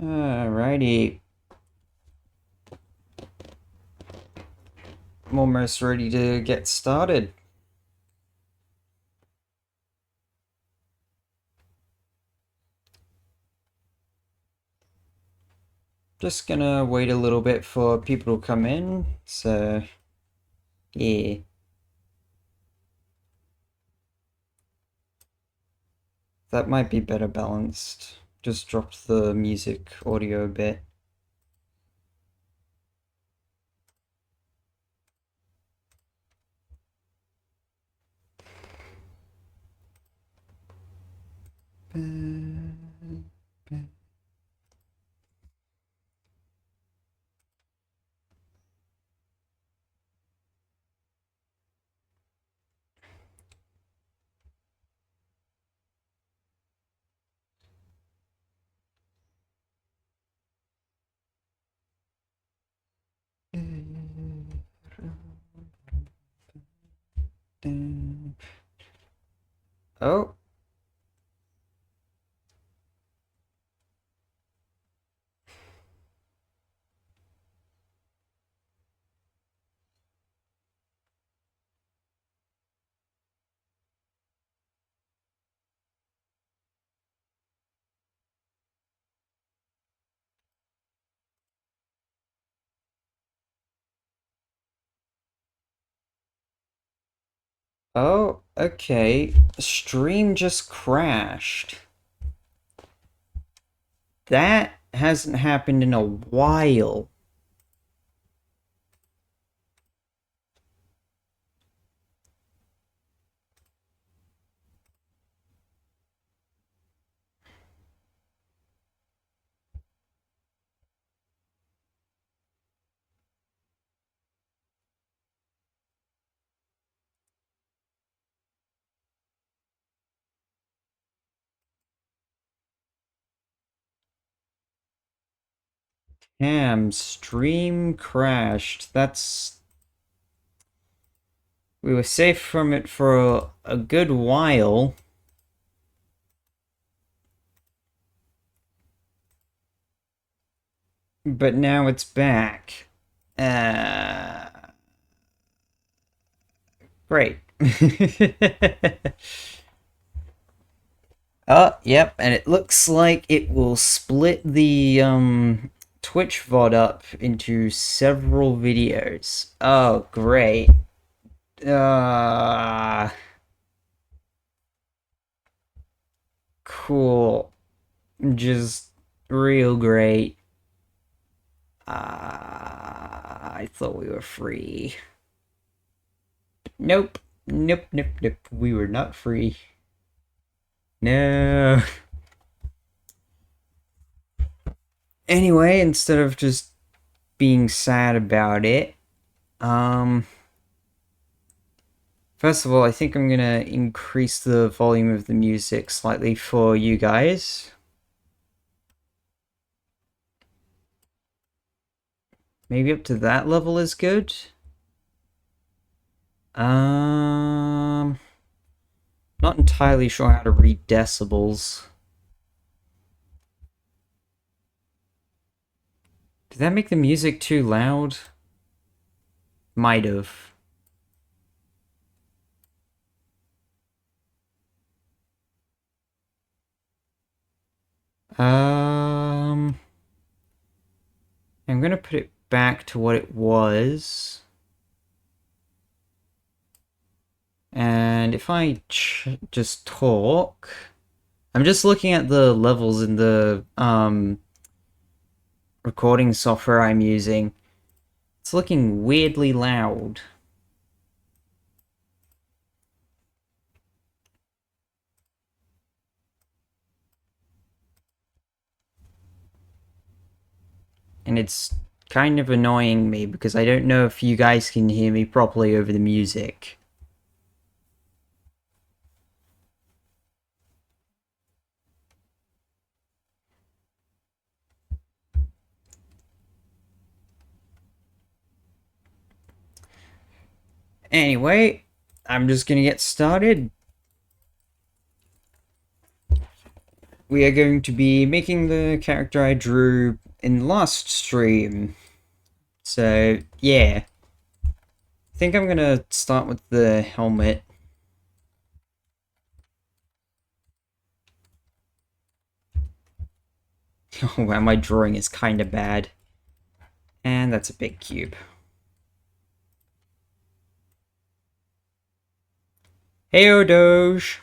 Alrighty. I'm almost ready to get started. Just gonna wait a little bit for people to come in, so yeah. That might be better balanced. Just dropped the music audio a bit. Oh. Oh, okay. Stream just crashed. That hasn't happened in a while. Damn, stream crashed. We were safe from it for a good while. But now it's back. Uh, great. Oh, yep, and it looks like it will split the Twitch VOD up into several videos. Oh, great. Uh, cool. Just real great. I thought we were free. Nope. Nope, nope, nope. We were not free. No. Anyway, instead of just being sad about it, first of all, I think I'm gonna increase the volume of the music slightly for you guys. Maybe up to that level is good. Um, not entirely sure how to read decibels. Did that make the music too loud? Might have. Um, I'm gonna put it back to what it was. And if I just talk, I'm just looking at the levels in the recording software I'm using. It's looking weirdly loud. And it's kind of annoying me because I don't know if you guys can hear me properly over the music. Anyway, I'm just gonna get started. We are going to be making the character I drew in the last stream. So, yeah. I think I'm gonna start with the helmet. Oh wow, my drawing is kinda bad. And that's a big cube. Heyo, Doge!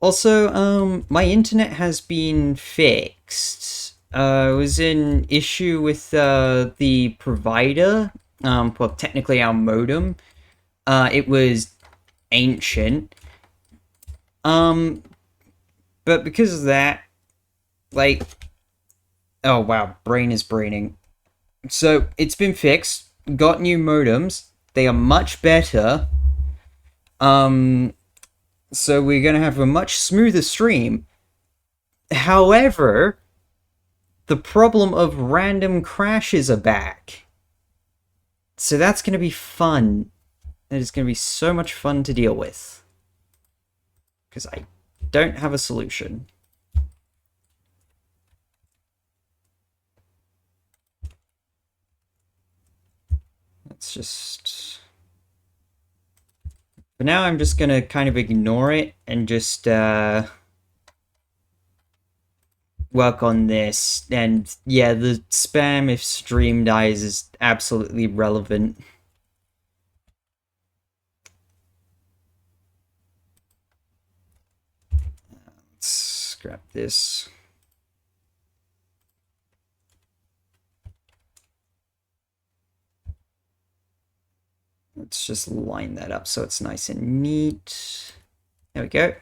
Also, my internet has been fixed. It was an issue with, the provider. Well, technically our modem. It was ancient. But because of that, like... Oh, wow, brain is braining. So, it's been fixed. Got new modems. They are much better. So we're gonna have a much smoother stream. However, the problem of random crashes are back. So that's gonna be fun. It is gonna be so much fun to deal with. Because I don't have a solution. Let's just... For now, I'm just gonna kind of ignore it and just, work on this. And yeah, the spam if stream dies is absolutely relevant. Let's scrap this. Let's just line that up so it's nice and neat. There we go.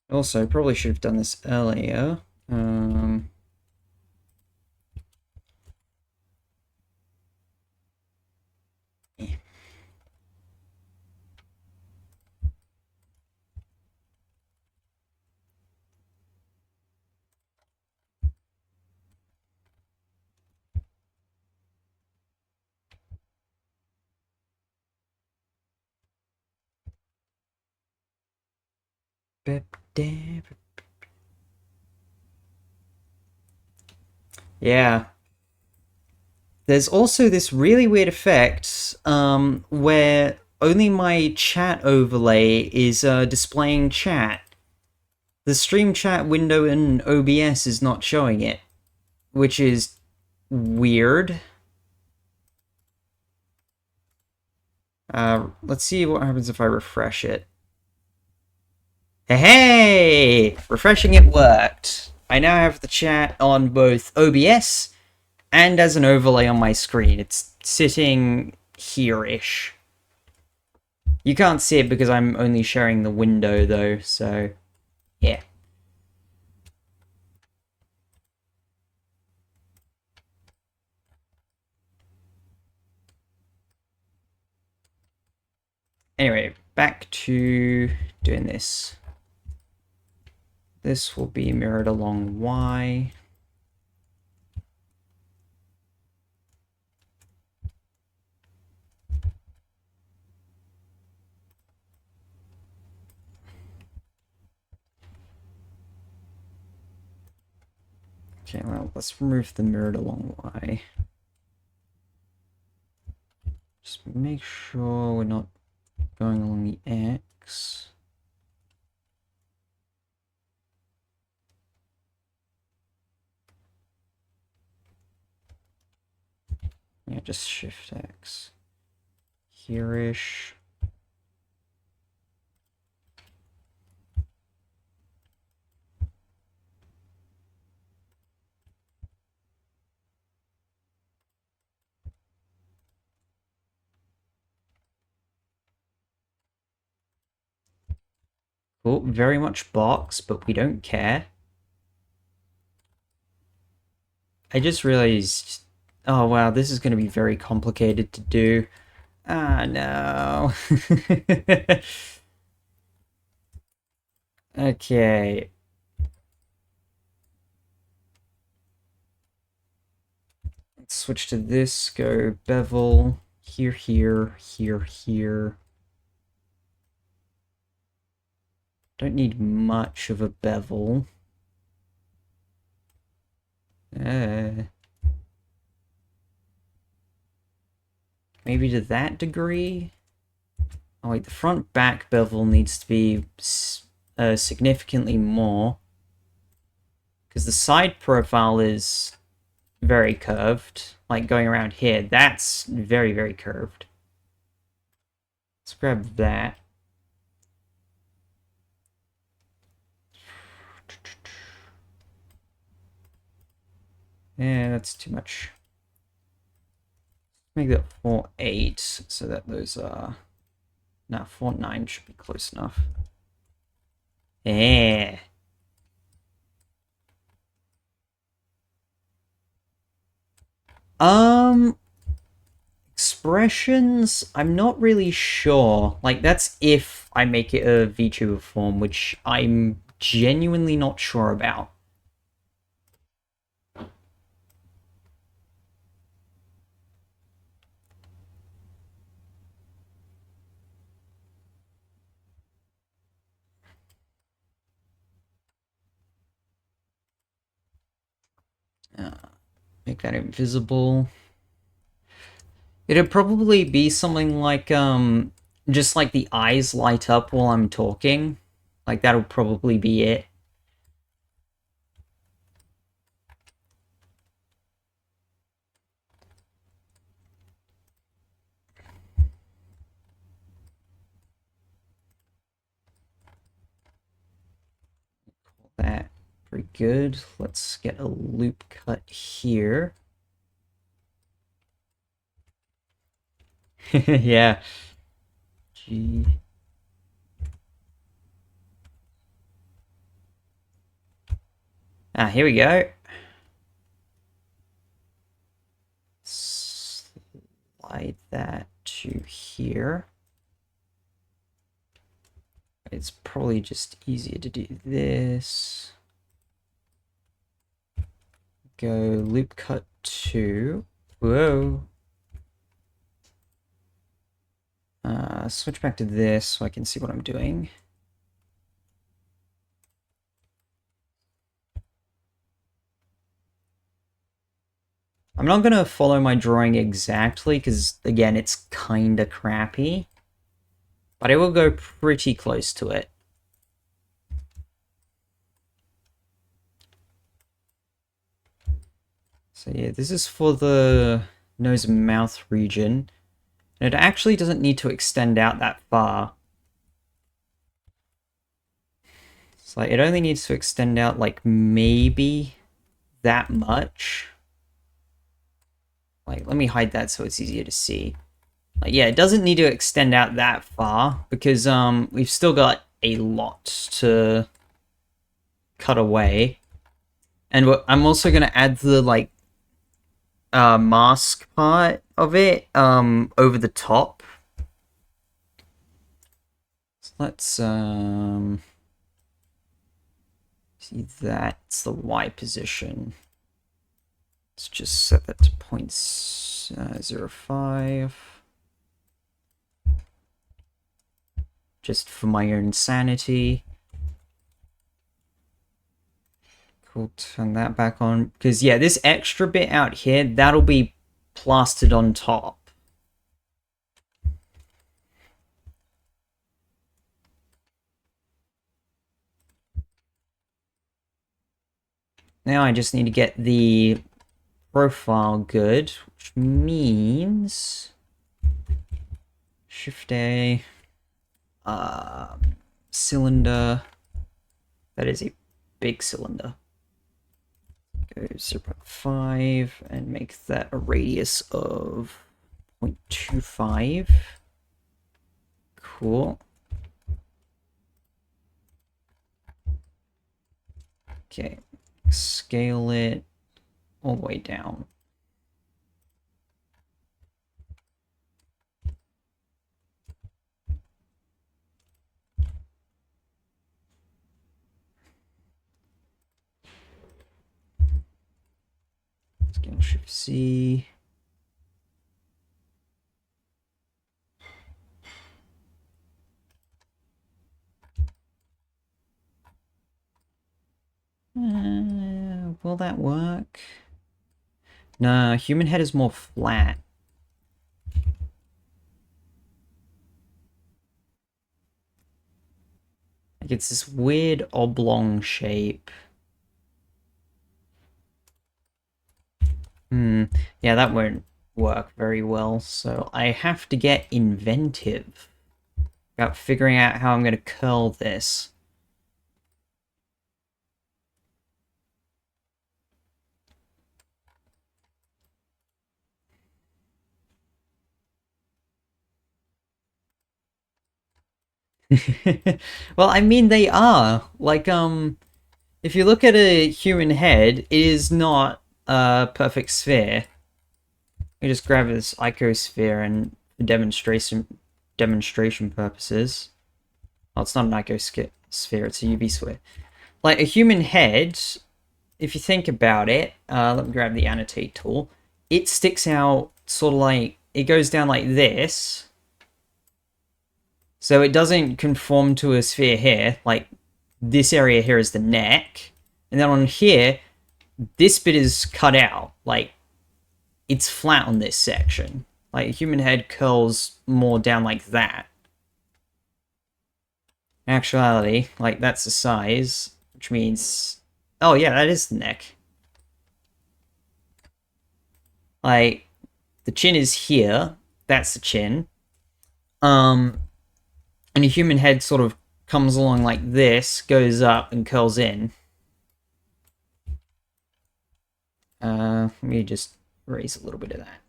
Also, probably should have done this earlier. Yeah. Yeah. There's also this really weird effect where only my chat overlay is displaying chat. The stream chat window in OBS is not showing it, which is weird. Let's see what happens if I refresh it. Hey! Refreshing it worked. I now have the chat on both OBS and as an overlay on my screen. It's sitting here-ish. You can't see it because I'm only sharing the window though, so... Yeah. Anyway, back to doing this. This will be mirrored along Y. Okay, well, let's remove the mirrored along Y. Just make sure we're not going along the X. Yeah, just Shift X. Here-ish. Cool, very much box, but we don't care. I just realized... Oh wow, this is going to be very complicated to do. Ah, no. Okay. Let's switch to this, go bevel, here, here, here, here. Don't need much of a bevel. Maybe to that degree? Oh wait, the front back bevel needs to be significantly more. Because the side profile is very curved. Like going around here, that's very, very curved. Let's grab that. Yeah, that's too much. Make that 4.8 so that those are... Nah, 4.9 should be close enough. Yeah. Expressions, I'm not really sure. Like, that's if I make it a VTuber form, which I'm genuinely not sure about. Make that invisible. It'd probably be something like, just like the eyes light up while I'm talking. Like, that'll probably be it. That pretty good. Let's get a loop cut here. Yeah. G. Ah, here we go. Slide that to here. It's probably just easier to do this. Go loop cut 2. Whoa. Switch back to this so I can see what I'm doing. I'm not going to follow my drawing exactly because, again, it's kind of crappy. But I will go pretty close to it. So yeah, this is for the nose and mouth region. And it actually doesn't need to extend out that far. It's like, it only needs to extend out like maybe that much. Like, let me hide that so it's easier to see. Like, yeah, it doesn't need to extend out that far because we've still got a lot to cut away. And I'm also going to add the, like, mask part of it, over the top. So let's, see, that's the Y position. Let's just set that to 0.05. Just for my own sanity. Cool, turn that back on. Because, yeah, this extra bit out here, that'll be plastered on top. Now I just need to get the profile good, which means Shift A, cylinder. That is a big cylinder. Go 0.5 and make that a radius of 0.25. Cool. Okay, scale it all the way down. Scale Shift C. Will that work? No, human head is more flat. Like, it's this weird oblong shape. Yeah, that won't work very well, so I have to get inventive about figuring out how I'm going to curl this. Well, I mean, they are. Like, if you look at a human head, it is not a perfect sphere. You just grab this icosphere and for demonstration purposes. Well, it's not an icosphere, it's a UV sphere. Like, a human head, if you think about it, let me grab the annotate tool. It sticks out sort of like, it goes down like this. So it doesn't conform to a sphere here. Like, this area here is the neck. And then on here, this bit is cut out. Like, it's flat on this section. Like, a human head curls more down like that. In actuality, like, that's the size, which means... Oh, yeah, that is the neck. Like, the chin is here. That's the chin. And a human head sort of comes along like this, goes up, and curls in. Let me just erase a little bit of that.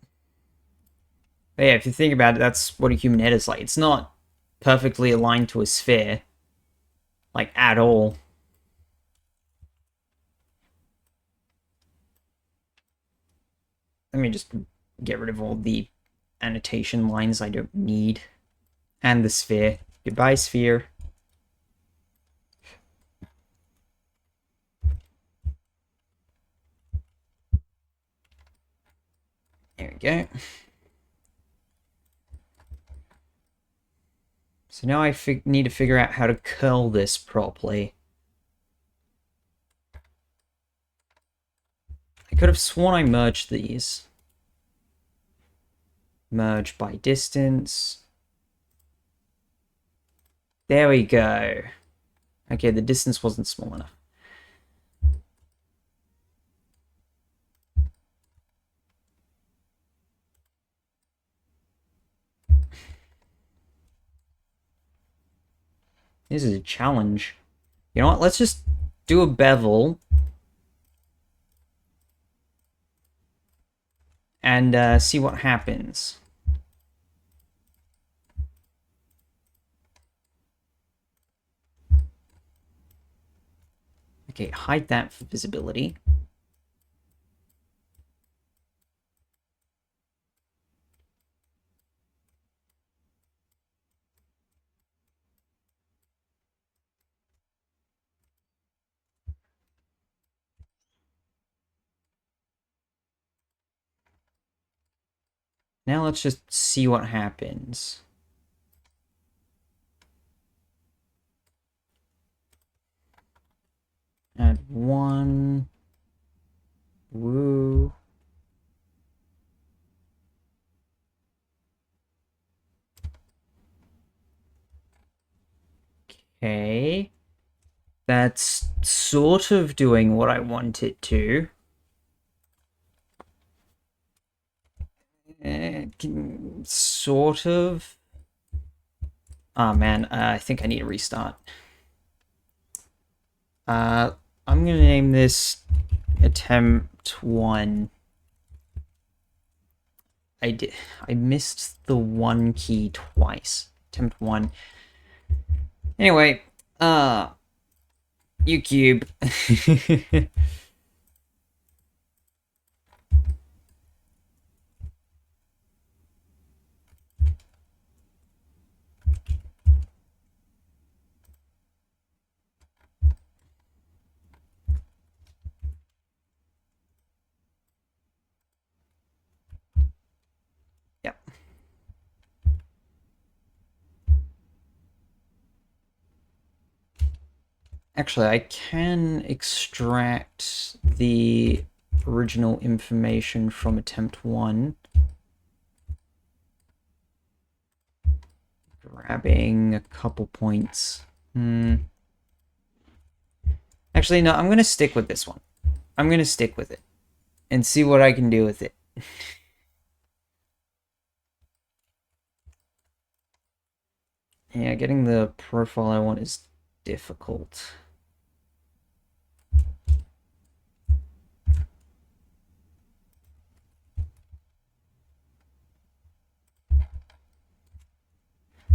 But yeah, if you think about it, that's what a human head is like. It's not perfectly aligned to a sphere. Like, at all. Let me just get rid of all the annotation lines I don't need. And the sphere. Goodbye, sphere. There we go. So now I need to figure out how to curl this properly. I could have sworn I merged these. Merge by distance. There we go. Okay, the distance wasn't small enough. This is a challenge. You know what? Let's just do a bevel. And see what happens. Okay, hide that for visibility. Now let's just see what happens. Add one. Woo. Okay. That's sort of doing what I want it to. Sort of. Oh man, I think I need a restart. I'm gonna name this attempt 1. I missed the 1 key twice. Attempt 1. Anyway, YouTube. Yep. Actually, I can extract the original information from attempt 1. Grabbing a couple points. Actually, no, I'm going to stick with this one. I'm going to stick with it and see what I can do with it. Yeah, getting the profile I want is difficult.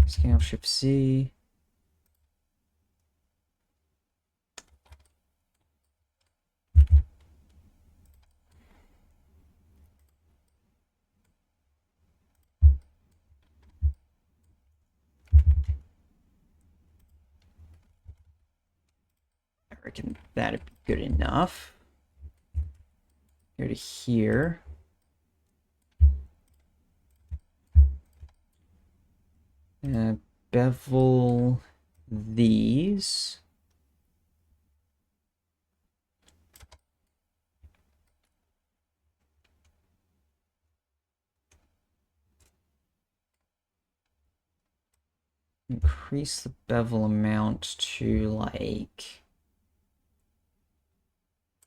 Scale Shift C. I reckon that'd be good enough. Go to here. Bevel these. Increase the bevel amount to like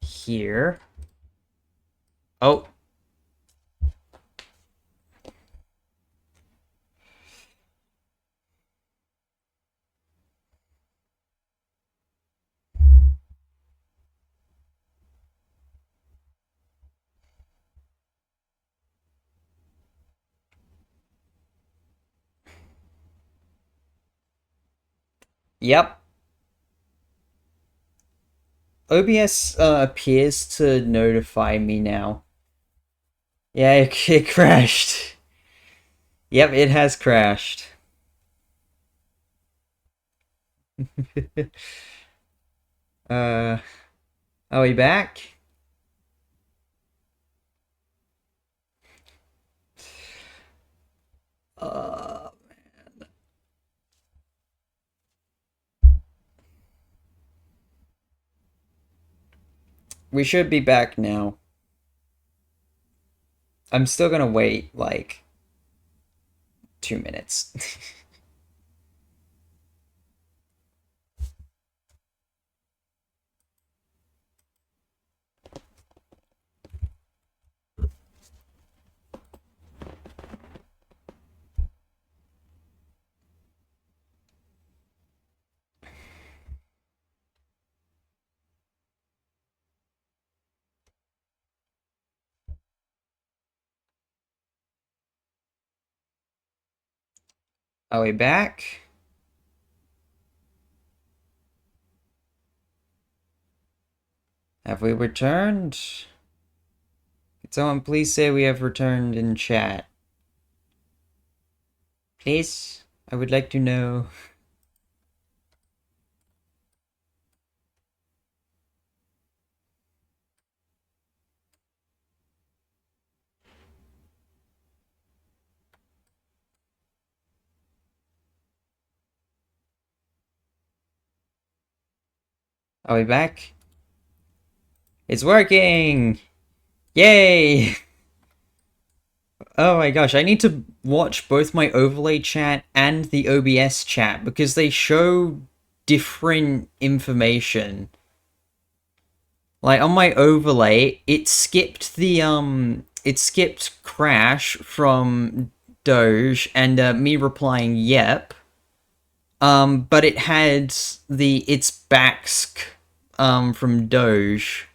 here. Oh. Yep. OBS appears to notify me now. Yeah, it crashed. Yep, it has crashed. Are we back? Man. We should be back now. I'm still gonna wait, like, 2 minutes. Are we back? Have we returned? Could someone please say we have returned in chat? Please? I would like to know. Are we back? It's working! Yay! Oh my gosh, I need to watch both my overlay chat and the OBS chat because they show different information. Like on my overlay, it skipped Crash from Doge and me replying yep. But it had the it's Baxk from Doge.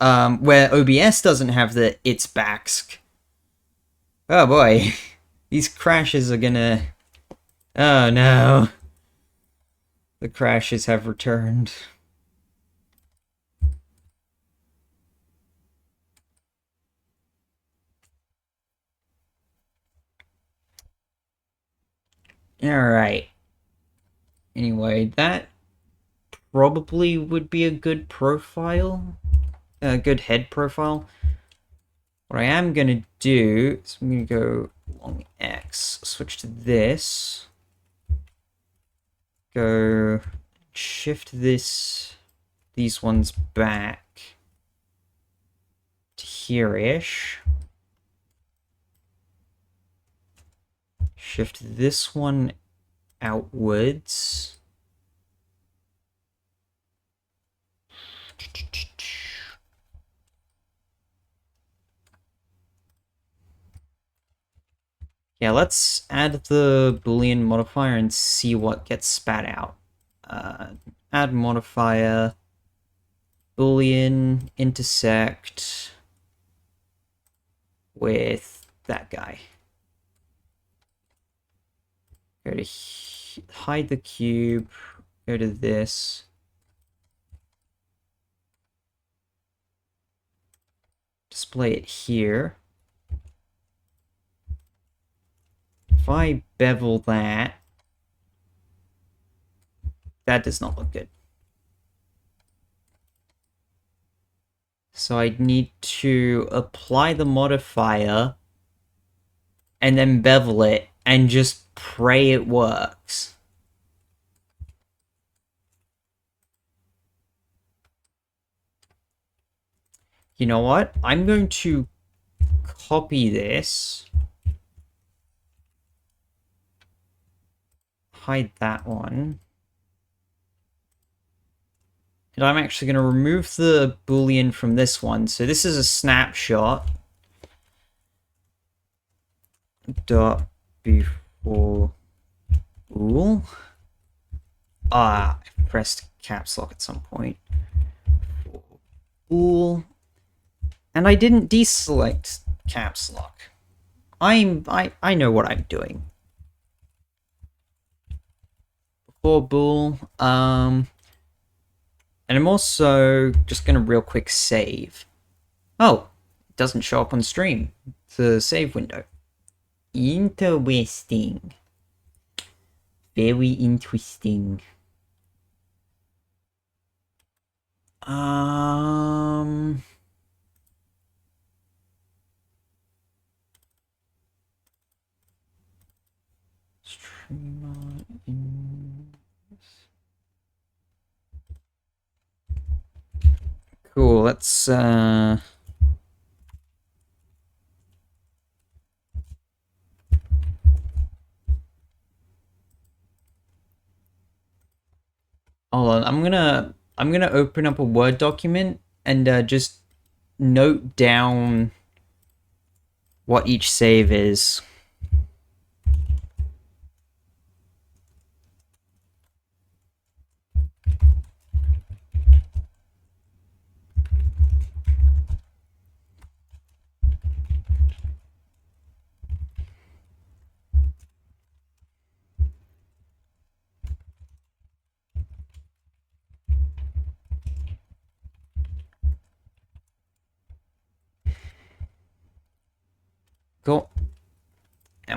Where OBS doesn't have the it's Baxk. Oh boy. These crashes are gonna... Oh no. The crashes have returned. Alright. Anyway, that probably would be a good profile. A good head profile. What I am gonna do is I'm gonna go along X, switch to this, go shift these ones back to here-ish, shift this one outwards. Yeah, let's add the Boolean modifier and see what gets spat out. Add modifier, Boolean, intersect with that guy. Go to hide the cube, go to this. Display it here. If I bevel that, that does not look good. So I need to apply the modifier and then bevel it and just pray it works. You know what? I'm going to copy this. Hide that one. And I'm actually going to remove the Boolean from this one. So this is a snapshot. Dot before bool. I pressed caps lock at some point. Bool. And I didn't deselect caps lock. I know what I'm doing. Before bool. And I'm also just gonna real quick save. Oh, it doesn't show up on stream. The save window. Interesting. Very interesting. Streamer in... Cool, let's hold on, I'm gonna open up a Word document and just note down what each save is.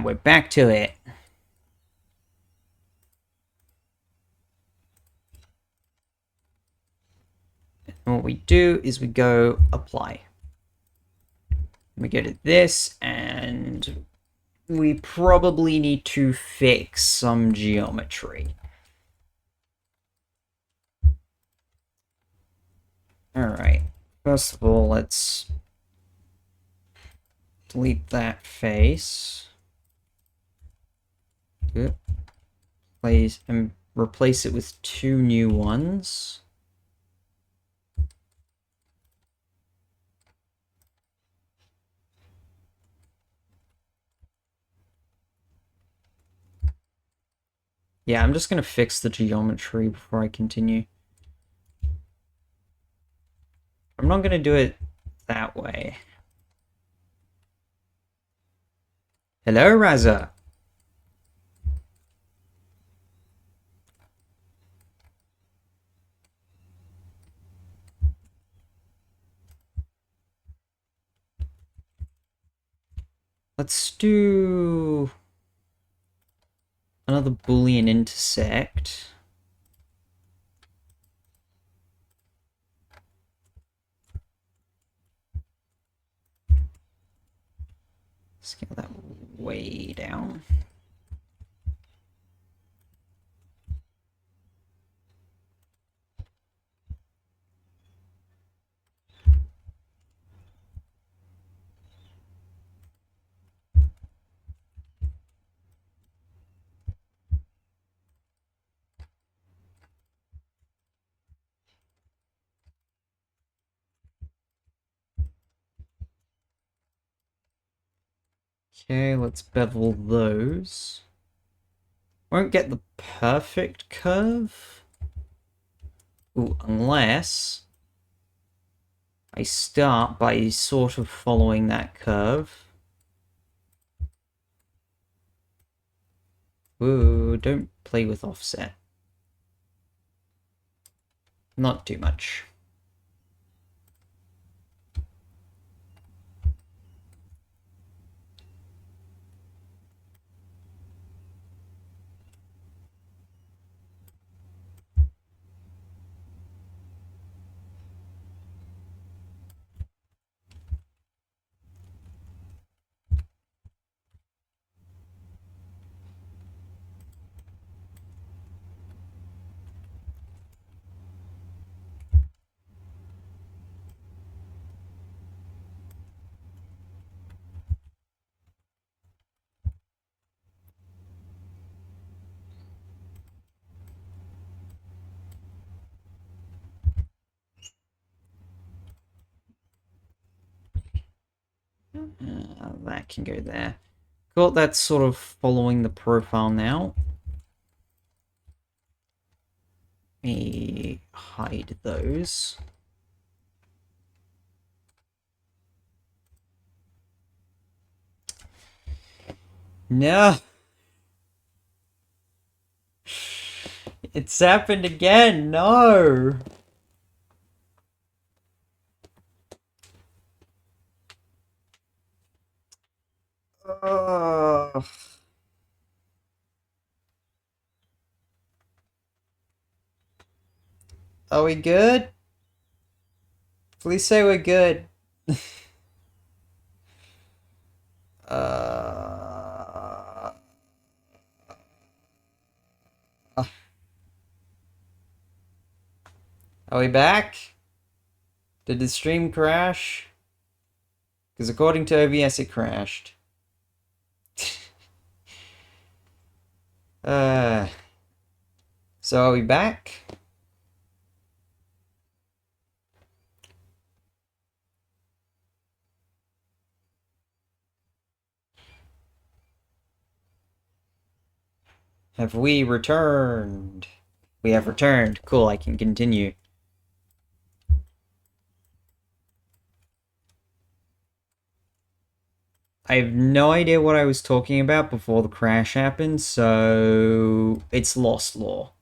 And we're back to it. And what we do is we go apply. We go to this, and we probably need to fix some geometry. Alright, first of all, let's delete that face. Good. And replace it with 2 new ones. Yeah, I'm just going to fix the geometry before I continue. I'm not going to do it that way. Hello, Raza. Let's do another Boolean intersect. Scale that way down. Okay, let's bevel those. Won't get the perfect curve. Ooh, unless I start by sort of following that curve. Ooh, don't play with offset. Not too much. That can go there. Cool, that's sort of following the profile now. Let me hide those. No! It's happened again! No! Ugh. Are we good? Please say we're good. uh... Are we back? Did the stream crash? Because according to OBS, it crashed. uh... So are we back? Have we returned? We have returned. Cool, I can continue. I have no idea what I was talking about before the crash happened, so it's lost lore.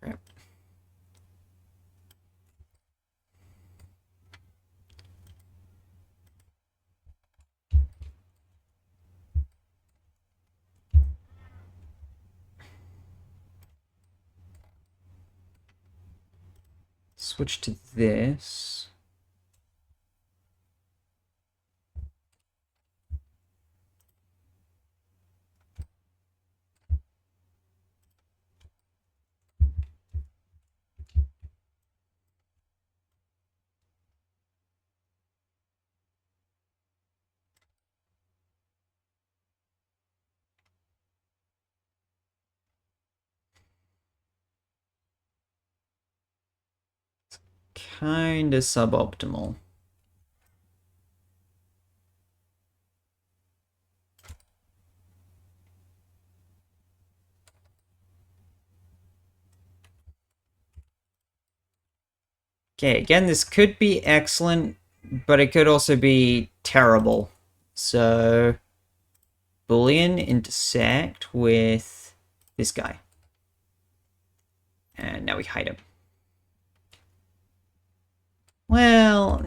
Crap. switch to this. Kinda suboptimal. Okay, again, this could be excellent, but it could also be terrible. So, Boolean intersect with this guy. And now we hide him. Well,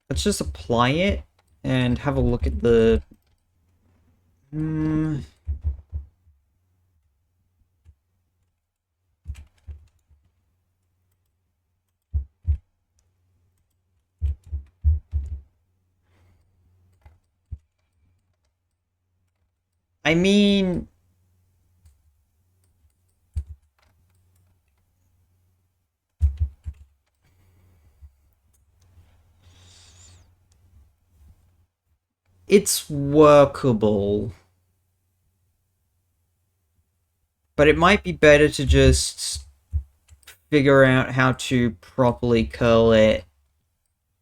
let's just apply it and have a look at the... I mean... It's workable. But it might be better to just figure out how to properly curl it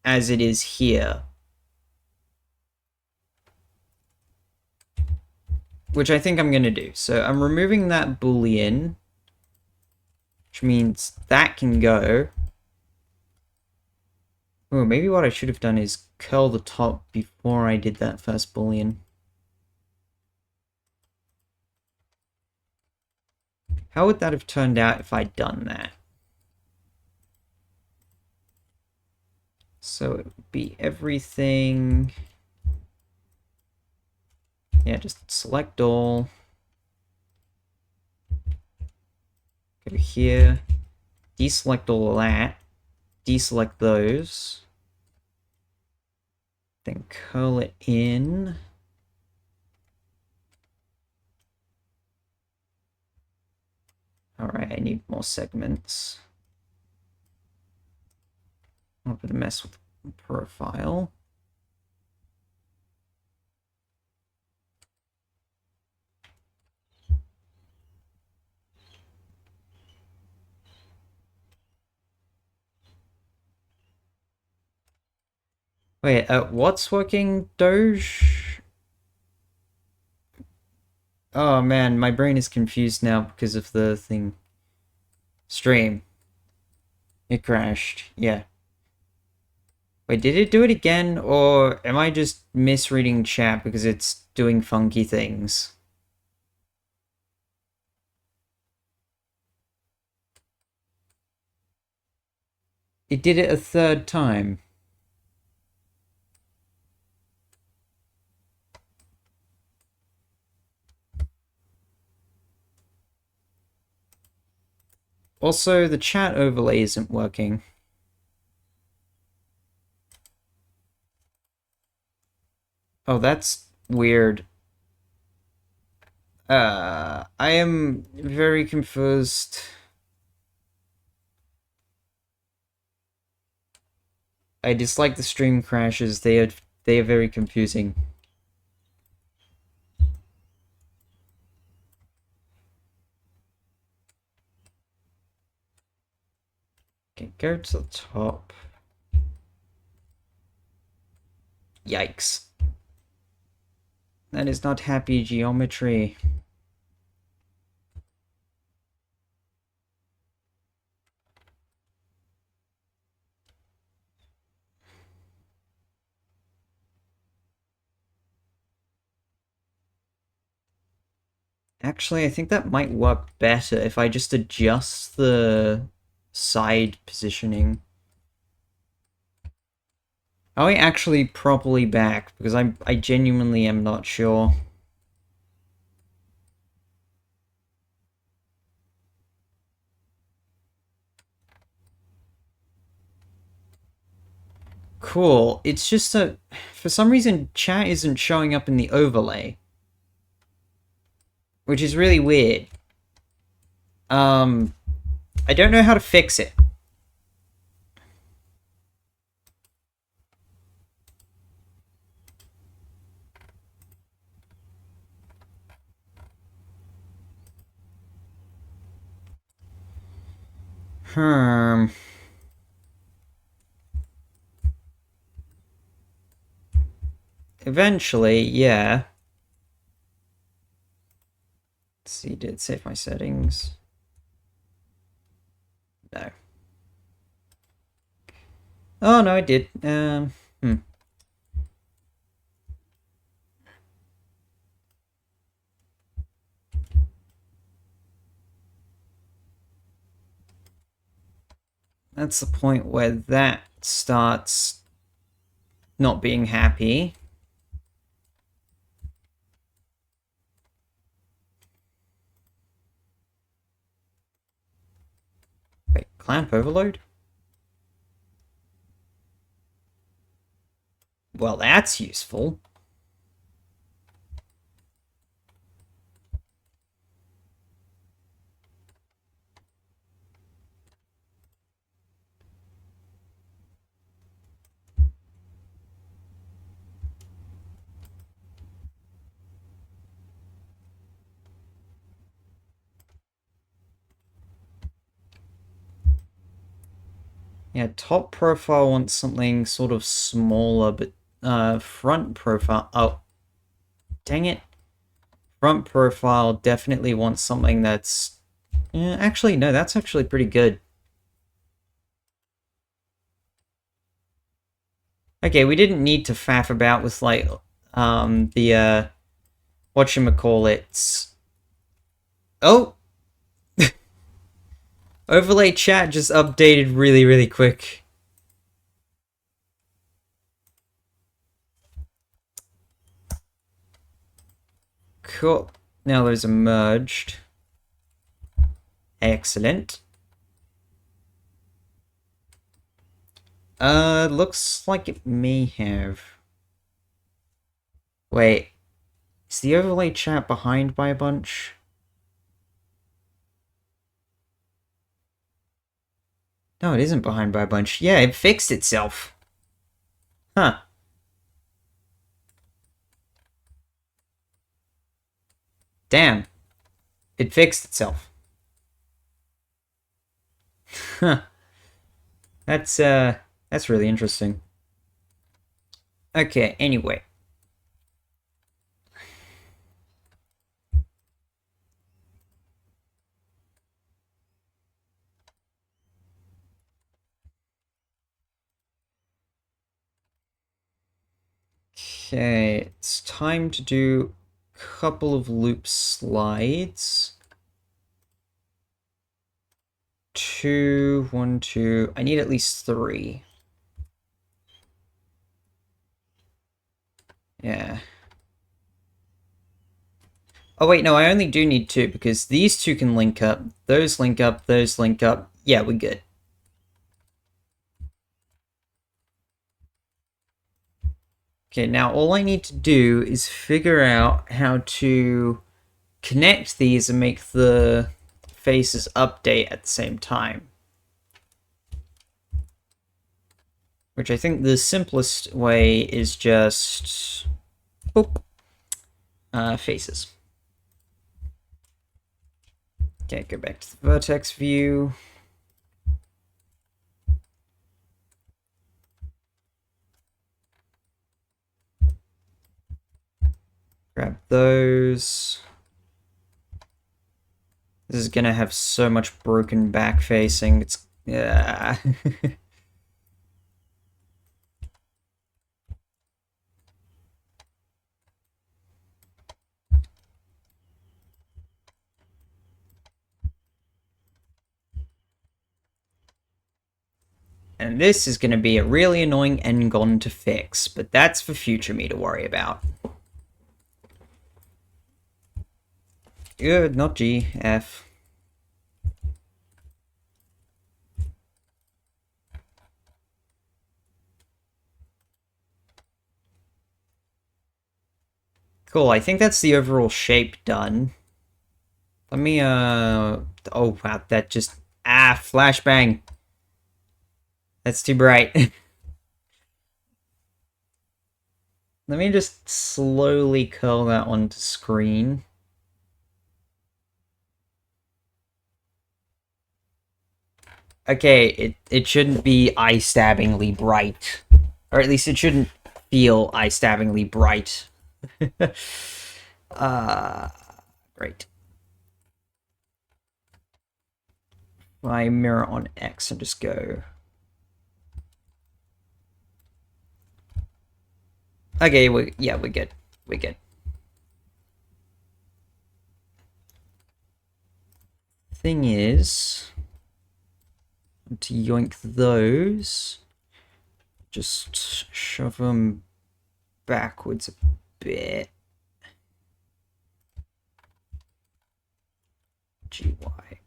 as it is here. Which I think I'm going to do. So I'm removing that boolean, which means that can go. Oh, maybe what I should have done is curl the top before I did that first boolean. How would that have turned out if I'd done that? So it would be everything... Yeah, just select all. Go here. Deselect all of that. Deselect those. Then curl it in. Alright, I need more segments. I'm going to mess with the profile. Wait, what's working, Doge? Oh man, my brain is confused now because of the thing. Stream. It crashed, yeah. Wait, did it do it again, or am I just misreading chat because it's doing funky things? It did it a third time. Also, the chat overlay isn't working. Oh, that's weird. I am very confused. I dislike the stream crashes. They are very confusing. Okay, go to the top. Yikes. That is not happy geometry. Actually, I think that might work better if I just adjust the side positioning. Are we actually properly back? Because I genuinely am not sure. Cool. It's just that for some reason chat isn't showing up in the overlay, which is really weird. I don't know how to fix it. Hmm. Eventually, yeah. Let's see, did it save my settings? No. Oh, no, I did. That's the point where that starts not being happy. Wait, clamp overload? Well, that's useful. Yeah, top profile wants something sort of smaller, but front profile... Oh, dang it. Front profile definitely wants something that's... actually, no, that's actually pretty good. Okay, we didn't need to faff about with, like, whatchamacallits. Oh! Overlay chat just updated really, really quick. Cool. Now those are merged. Excellent. Looks like it may have. Wait. Is the overlay chat behind by a bunch? No, it isn't behind by a bunch. Yeah, it fixed itself. Huh. Damn. It fixed itself. Huh. That's really interesting. Okay, anyway. Okay, it's time to do a couple of loop slides. 2, 1, 2. I need at least 3. Yeah. Oh wait, no, I only do need 2 because these two can link up. Those link up, those link up. Yeah, we're good. Okay, now all I need to do is figure out how to connect these and make the faces update at the same time. Which I think the simplest way is just... boop. Faces. Okay, go back to the vertex view. Grab those. This is gonna have so much broken back facing. It's... yeah. And this is going to be a really annoying Ngon to fix, but that's for future me to worry about. Good, not G, F. Cool, I think that's the overall shape done. Let me, oh wow, that just, flashbang. That's too bright. Let me just slowly curl that onto screen. Okay, it shouldn't be eye-stabbingly bright. Or at least it shouldn't feel eye-stabbingly bright. uh, great. If I mirror on X and just go... Okay, we're good. We're good. Thing is... to yoink those... just shove them backwards a bit. GY.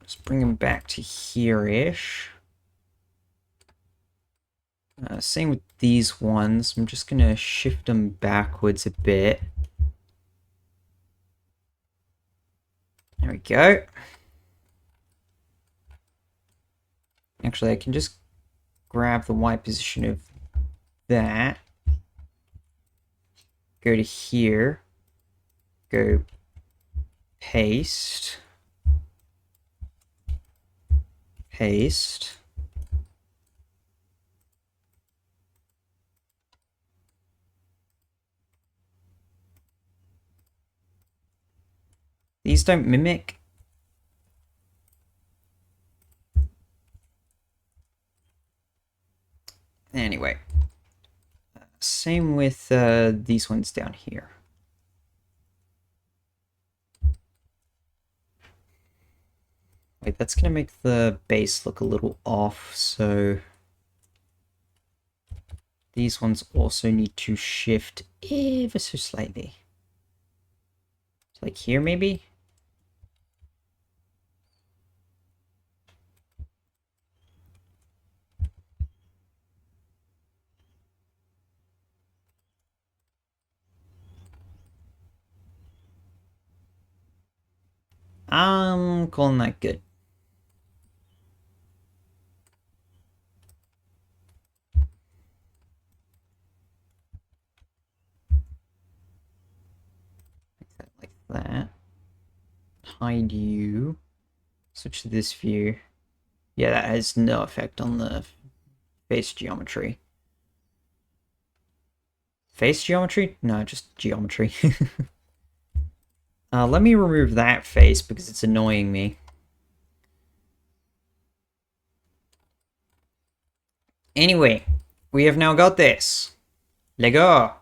Just bring them back to here-ish. Same with these ones. I'm just going to shift them backwards a bit. There we go. Actually, I can just grab the Y position of that. Go to here. Go paste. Paste. These don't mimic. Anyway. Same with these ones down here. Wait, that's going to make the base look a little off, so... these ones also need to shift ever so slightly. So like here, maybe? I'm calling that good. Like that. Hide you. Switch to this view. Yeah, that has no effect on the face geometry. Face geometry? No, just geometry. Let me remove that face because it's annoying me. Anyway, we have now got this. Lego.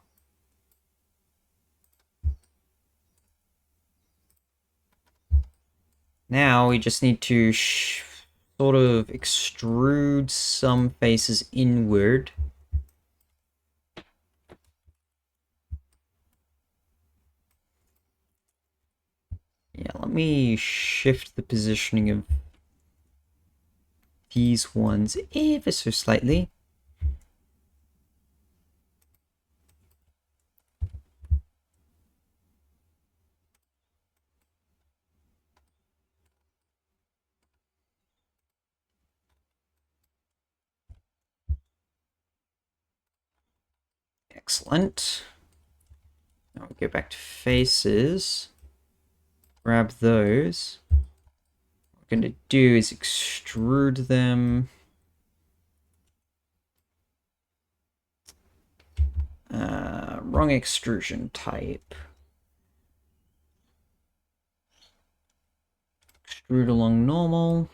Now we just need to sort of extrude some faces inward. Yeah, let me shift the positioning of these ones ever so slightly. Excellent. Now we go back to faces. Grab those. What we're going to do is extrude them. Wrong extrusion type. Extrude along normal.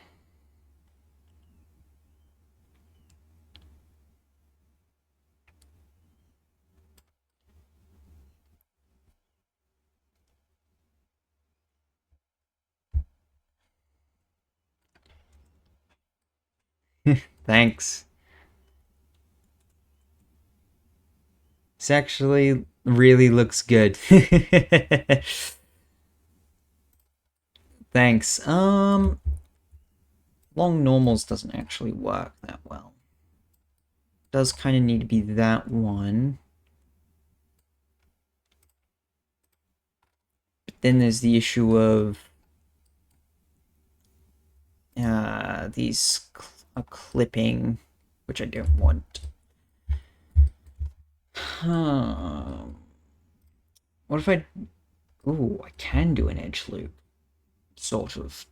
Thanks. This actually really looks good. Thanks. Long normals doesn't actually work that well. Does kind of need to be that one. then there's the issue of these clipping, which I don't want. What if I... Ooh, I can do an edge loop. Sort of.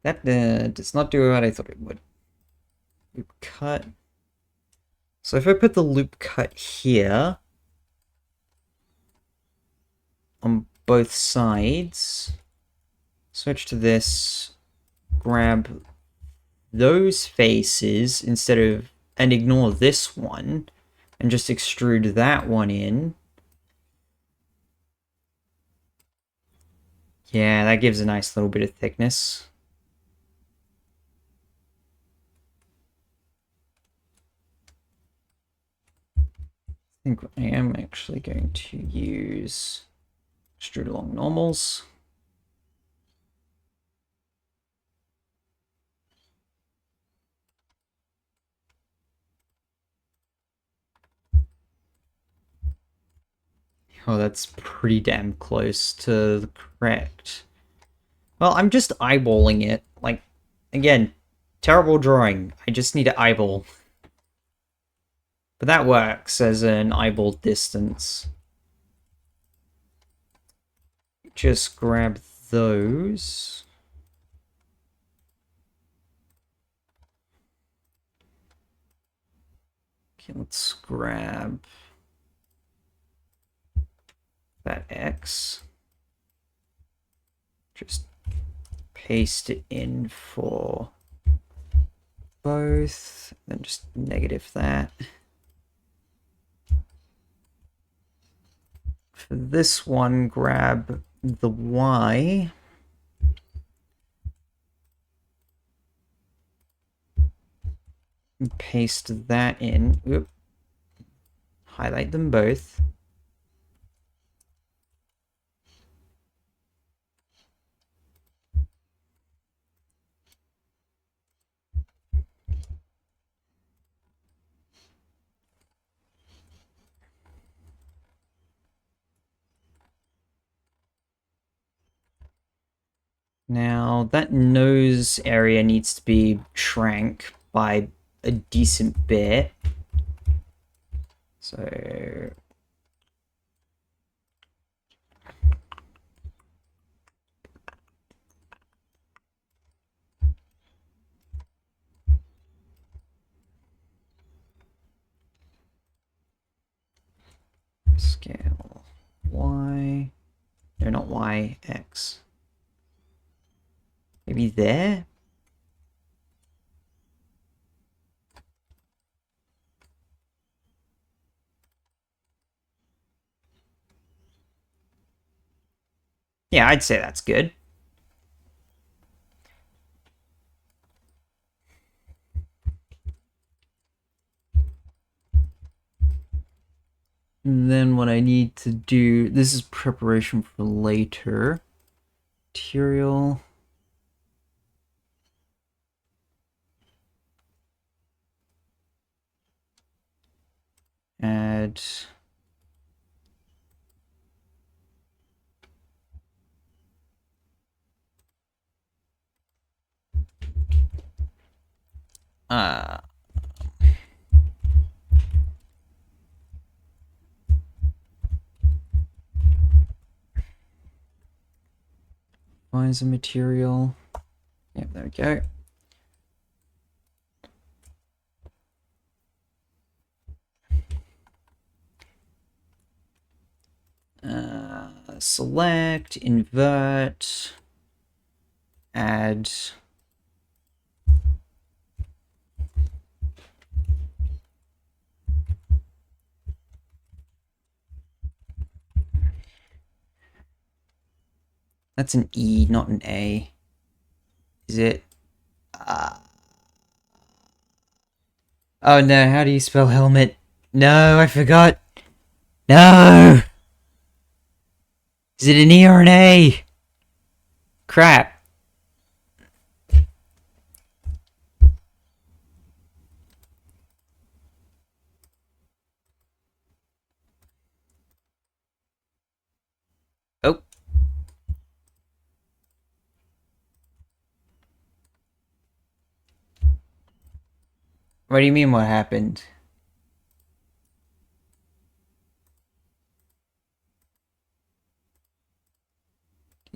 That does not do what I thought it would. Loop cut. So if I put the loop cut here on both sides, switch to this, grab those faces instead of, and ignore this one, and just extrude that one in. Yeah, that gives a nice little bit of thickness. I think I am actually going to use extrude along normals. Oh, that's pretty damn close to the correct. Well, I'm just eyeballing it. Like, again, terrible drawing. I just need to eyeball. But that works as an eyeball distance. Just grab those. Okay, let's grab that X. Just paste it in for both, then just negative that. For this one, grab the Y. And paste that in. Oop. Highlight them both. Now, that nose area needs to be shrank by a decent bit. So... Scale Y. No, not Y, X. Maybe there? Yeah, I'd say that's good. And then what I need to do, this is preparation for later. Material. Add. Visor material. Yep, there we go. Select, invert, add. That's an E, not an A. Is it? Oh no, how do you spell helmet? No, I forgot. No! Is it an E or an A? Crap. Oh. What do you mean what happened?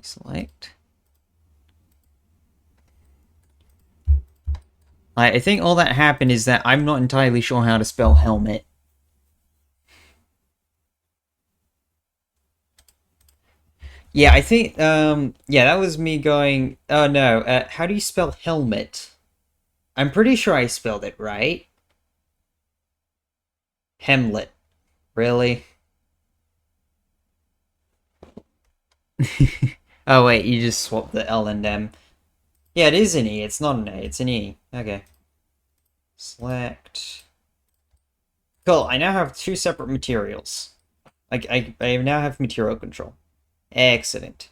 Deselect. I think all that happened is that I'm not entirely sure how to spell helmet. Yeah, I think, yeah, that was me going, oh no, how do you spell helmet? I'm pretty sure I spelled it right. Hemlet. Really? Oh wait, you just swapped the L and M. Yeah, it is an E, it's not an A, it's an E. Okay. Select. Cool, I now have two separate materials. I now have material control. Excellent.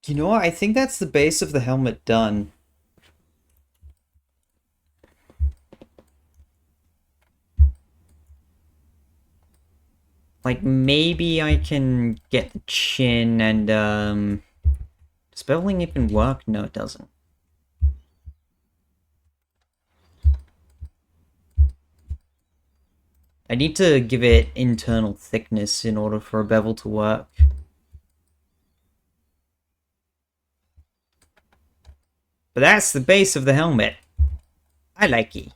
You know what? I think that's the base of the helmet done. Like, maybe I can get the chin and, does beveling even work? No, it doesn't. I need to give it internal thickness in order for a bevel to work. But that's the base of the helmet. I like it.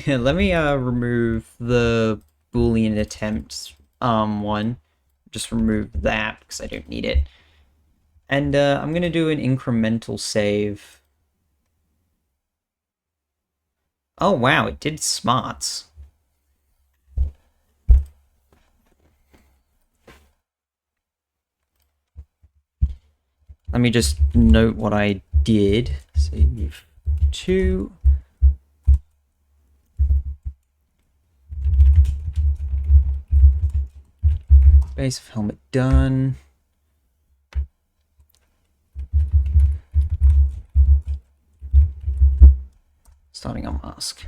Let me remove the Boolean attempt one. Just remove that because I don't need it. And I'm gonna do an incremental save. Oh wow, it did smarts. Let me just note what I did. Save 2. Base of helmet done. Starting on mask.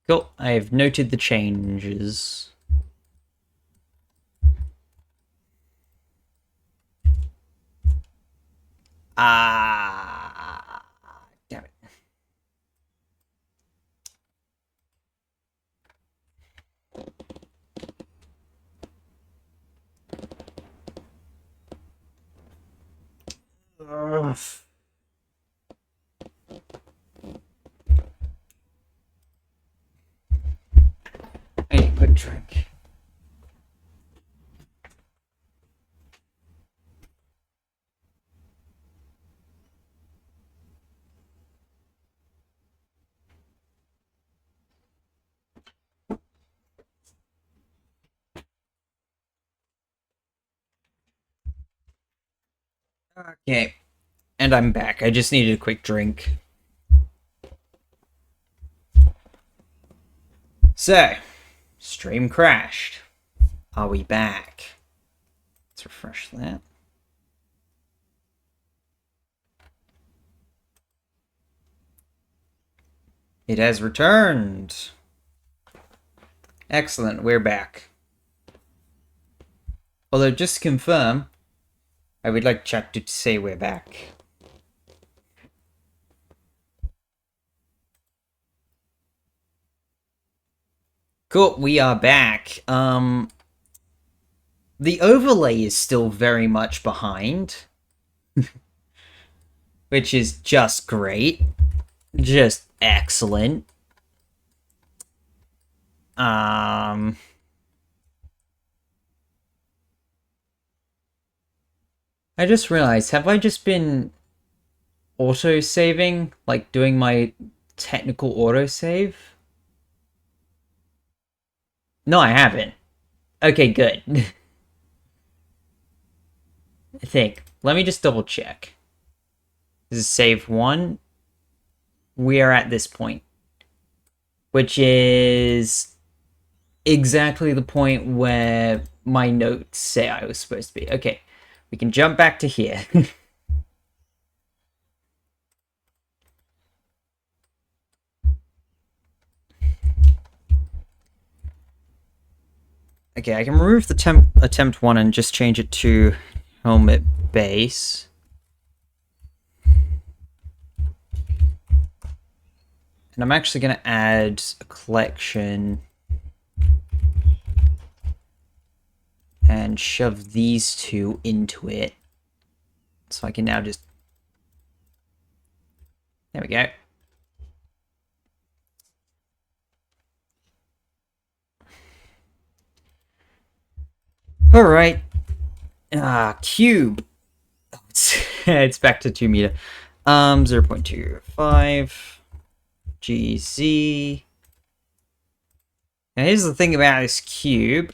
Cool, I've noted the changes. Ah, damn it. Ugh. I need a quick drink. Okay, and I'm back. I just needed a quick drink. So, stream crashed. Are we back? Let's refresh that. It has returned. Excellent, we're back. Although, just to confirm, I would like chat to say we're back. Cool, we are back. The overlay is still very much behind. Which is just great. Just excellent. I just realized, have I just been auto-saving? Like, doing my technical autosave? No, I haven't. Okay, good. I think. Let me just double check. This is save 1. We are at this point, which is exactly the point where my notes say I was supposed to be. Okay, we can jump back to here. Okay, I can remove the attempt 1 and just change it to helmet base. And I'm actually going to add a collection and shove these two into it. So I can now just... There we go. Alright. Cube. It's back to 2 meter. 0.25 GZ. Now here's the thing about this cube.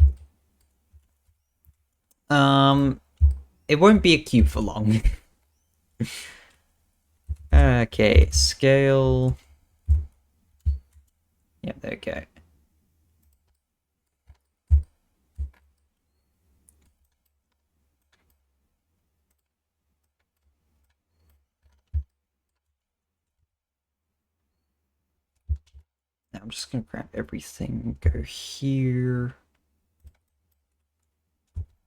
It won't be a cube for long. Okay, scale. Yep, there we go. Now I'm just gonna grab everything, go here,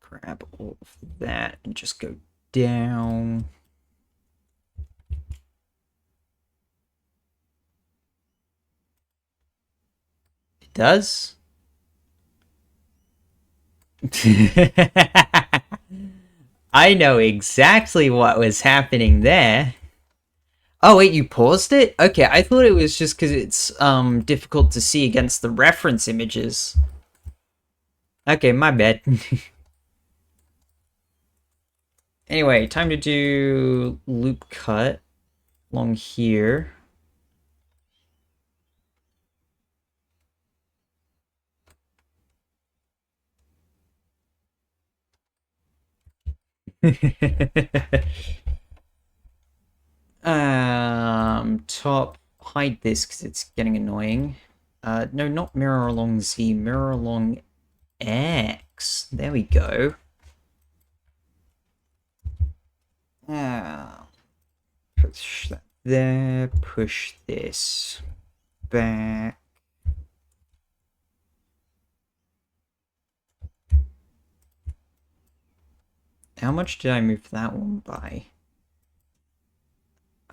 grab all of that, and just go down. It does? I know exactly what was happening there. Oh wait, you paused it? Okay, I thought it was just because it's difficult to see against the reference images. Okay, my bad. Anyway, time to do loop cut along here. Top, hide this because it's getting annoying. No, not mirror along Z, mirror along X. There we go. Push that there, push this back. How much did I move that one by?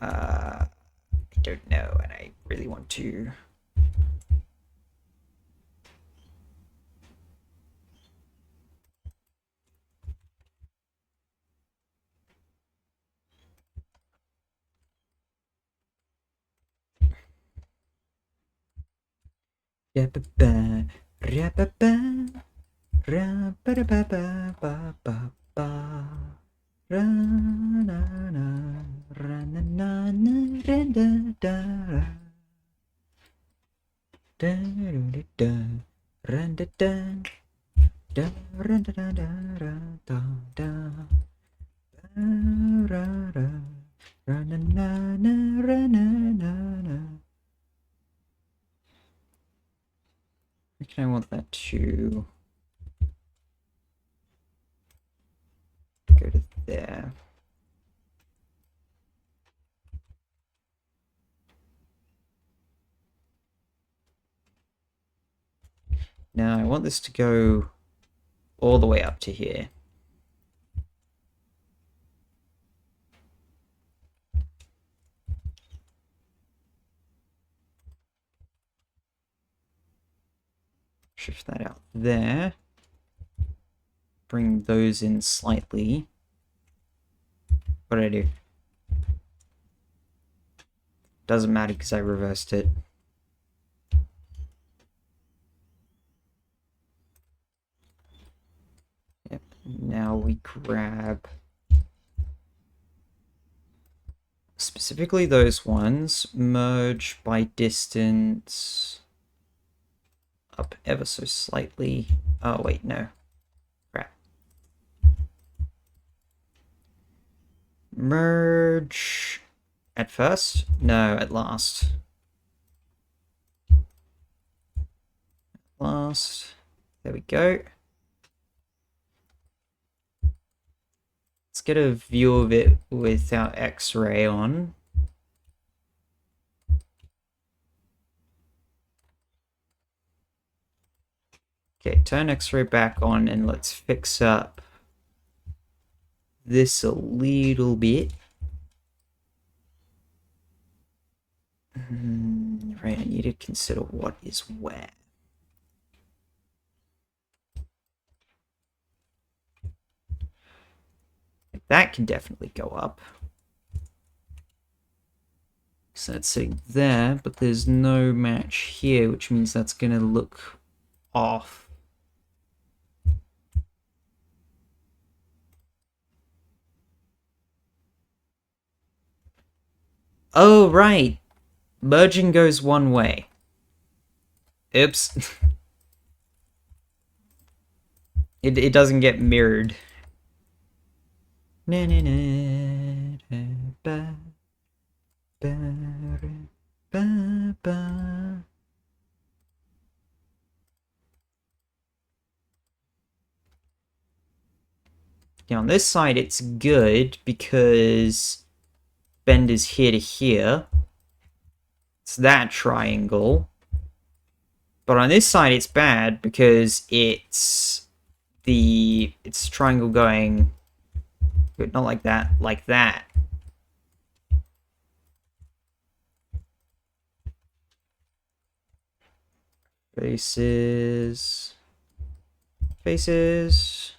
I don't know, and I really want to. I want that to go to there. Now I want this to go all the way up to here. Shift that out there. Bring those in slightly. What did I do? Doesn't matter because I reversed it. Yep. Now we grab specifically those ones, merge by distance up ever so slightly. Oh wait, no. Crap. Merge at first? No, at last. Last. There we go. Let's get a view of it with our X-ray on. Okay, turn X-ray back on and let's fix up this a little bit. Right, I need to consider what is where. That can definitely go up. So that's sitting there, but there's no match here, which means that's going to look off. Oh, right. Merging goes one way. Oops. It doesn't get mirrored. Na, na, na, ba, ba, ba, ba. Now on this side it's good because bend is here to here. It's that triangle. But on this side it's bad because it's triangle going not like that, like that. Faces. Faces.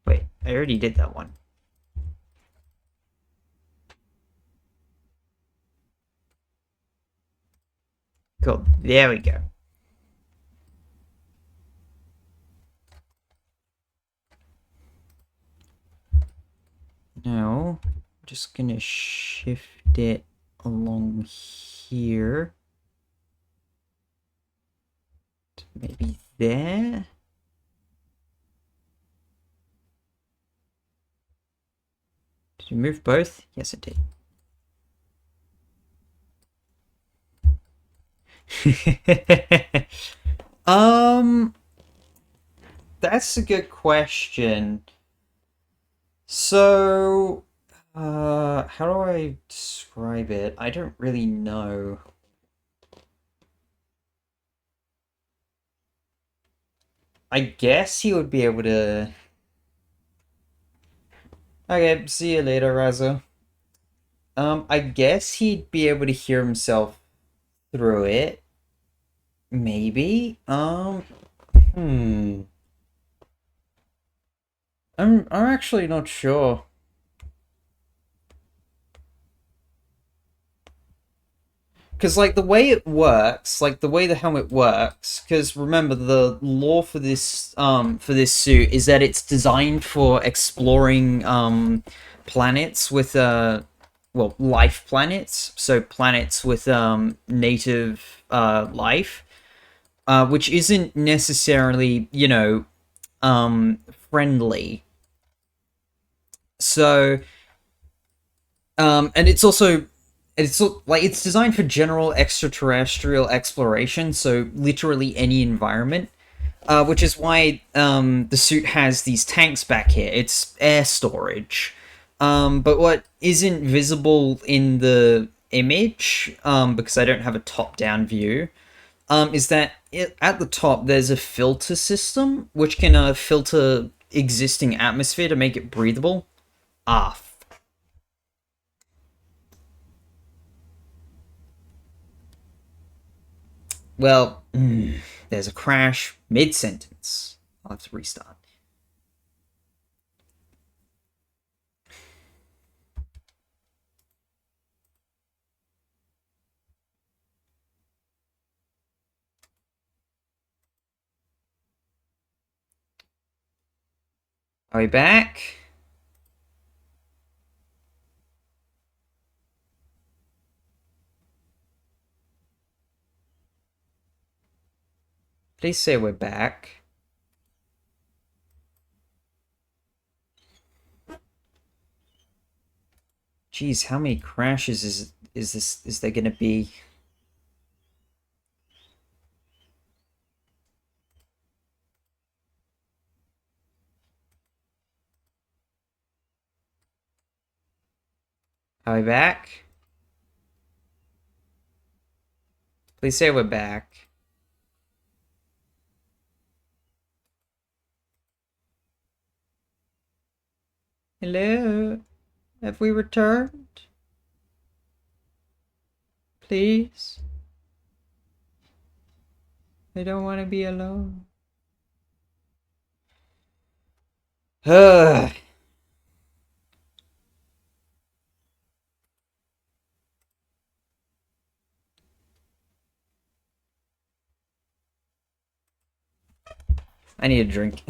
Wait, I already did that one. Cool, there we go. Now, I'm just gonna shift it along here. Maybe there? Did you move both? Yes, it did. That's a good question. So, how do I describe it? I don't really know. I guess he would be able to... Okay, see you later, Raza. I guess he'd be able to hear himself through it. Maybe? I'm actually not sure. Because, like, the way it works, like, the way the helmet works, because remember, the lore for this suit is that it's designed for exploring, planets with, well, life planets, so planets with, native, life, which isn't necessarily, you know, friendly. So, and it's like it's designed for general extraterrestrial exploration, so literally any environment. Which is why the suit has these tanks back here. It's air storage. But what isn't visible in the image, because I don't have a top-down view, is that at the top there's a filter system which can filter existing atmosphere to make it breathable. Ah, well, there's a crash mid-sentence. I'll have to restart. Are we back? Please say we're back. Jeez, how many crashes is there gonna be? Are we back? Please say we're back. Hello? Have we returned? Please? I don't want to be alone. Ugh. I need a drink.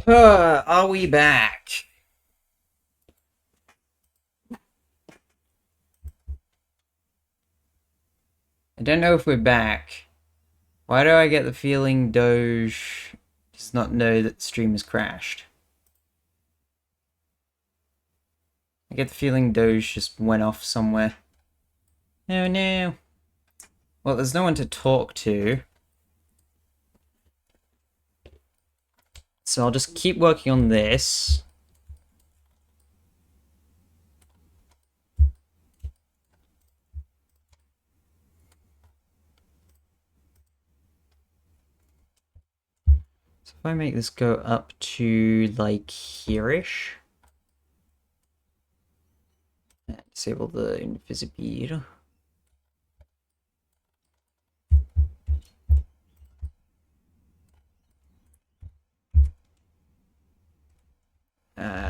Are we back? I don't know if we're back. Why do I get the feeling Doge does not know that the stream has crashed? I get the feeling Doge just went off somewhere. Oh no. Well, there's no one to talk to. So I'll just keep working on this. So if I make this go up to like here-ish. Disable the invisibility.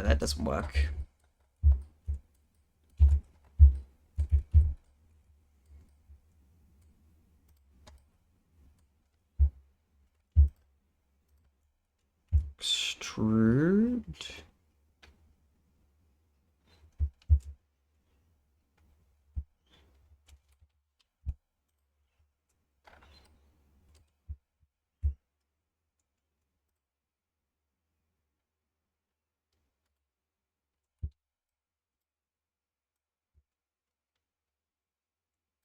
That doesn't work. Extrude.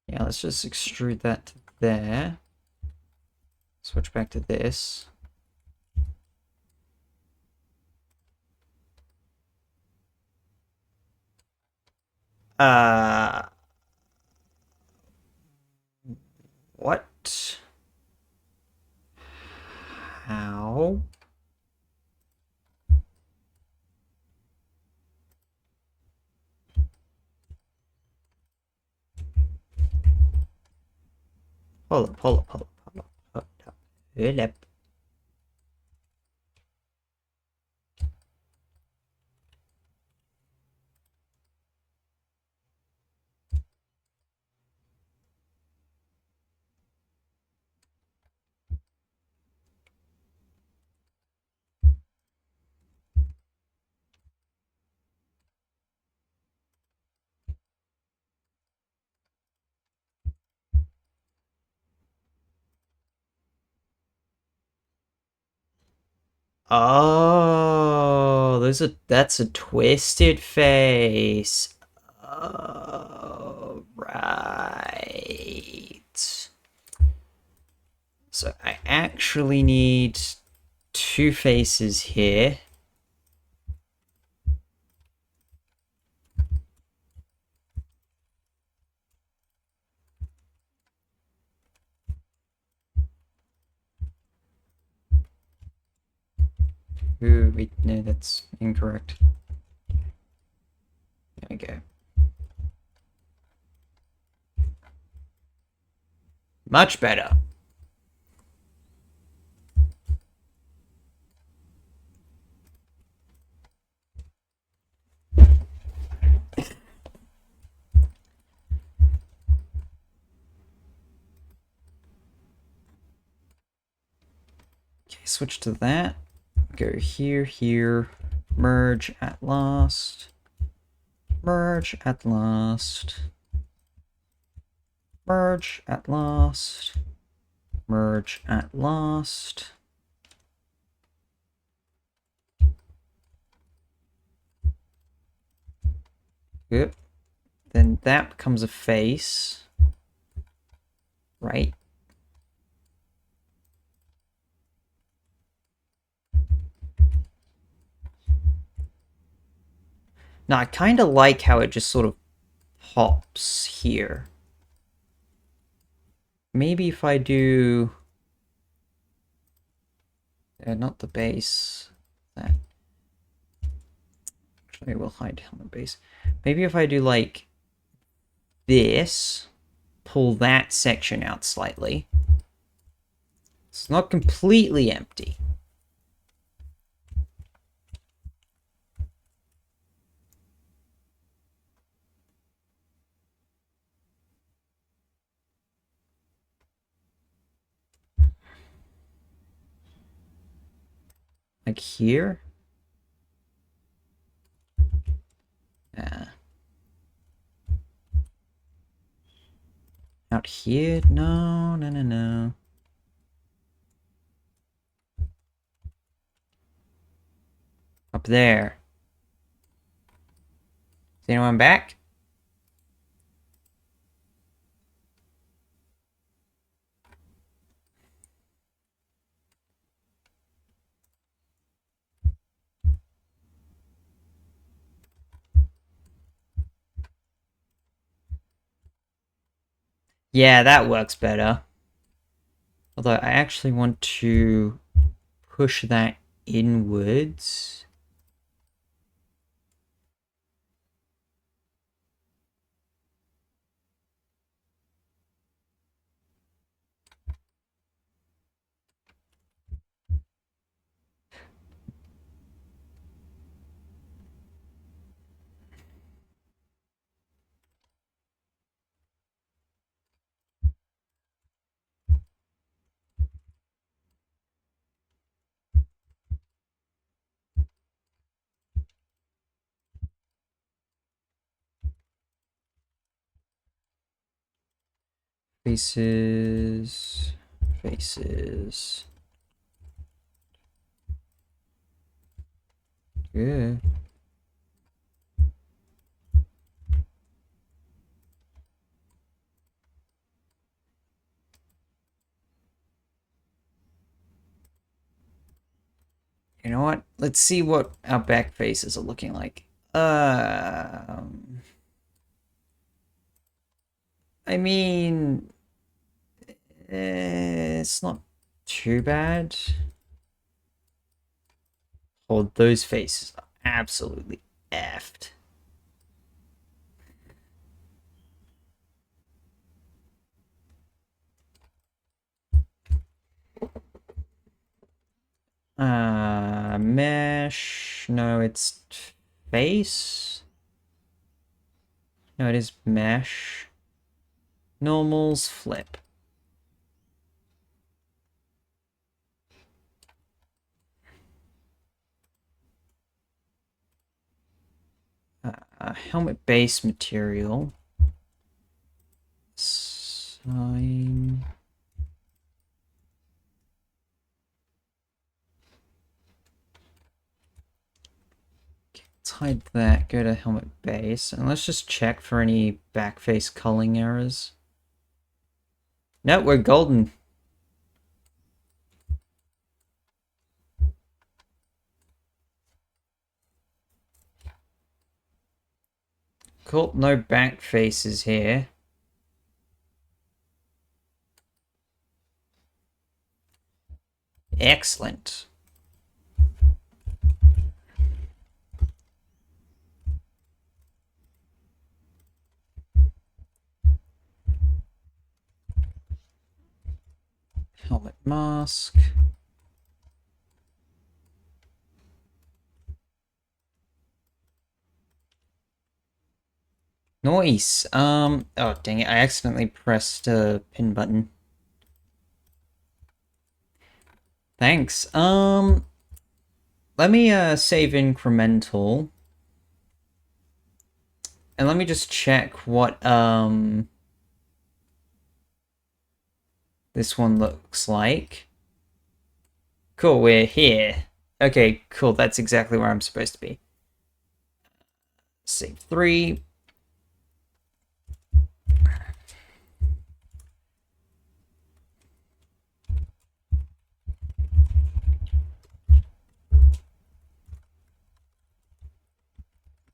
Yeah, let's just extrude that to there. Switch back to this. What? How? Hold up, hold up, hold up, hold up, hold up. Hold up. Oh, that's a twisted face. Right. So I actually need two faces here. Ooh, wait, no, that's incorrect. There we go. Much better. Okay, switch to that. Go here, here. Merge at last. Merge at last. Merge at last. Merge at last. Yep. Then that becomes a face. Right? Now, I kind of like how it just sort of pops here. Maybe if I do... not the base. That. Actually, I will hide on the base. Maybe if I do, like, this, pull that section out slightly. It's not completely empty. Like here. Out here? No, no, no, no. Up there. Is anyone back? Yeah, that works better. Although I actually want to push that inwards. Faces. Faces. Good. You know what? Let's see what our back faces are looking like. I mean, it's not too bad. Oh, those faces are absolutely effed. Mesh. No, it's face. No, it is mesh. Normals, flip. Helmet base material. Sign. Let's hide that, go to helmet base, and let's just check for any backface culling errors. No, we're golden. Cool, no back faces here. Excellent. Helmet mask. Nice. Oh dang it, I accidentally pressed a pin button. Thanks. Let me save incremental. And let me just check what this one looks like. Cool, we're here. Okay, cool, that's exactly where I'm supposed to be. Save 3.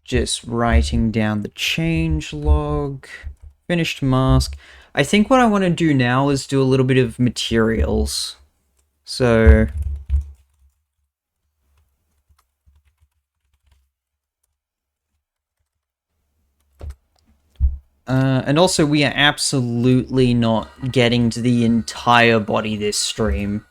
Just writing down the change log. Finished mask. I think what I want to do now is do a little bit of materials. So... and also we are absolutely not getting to the entire body this stream.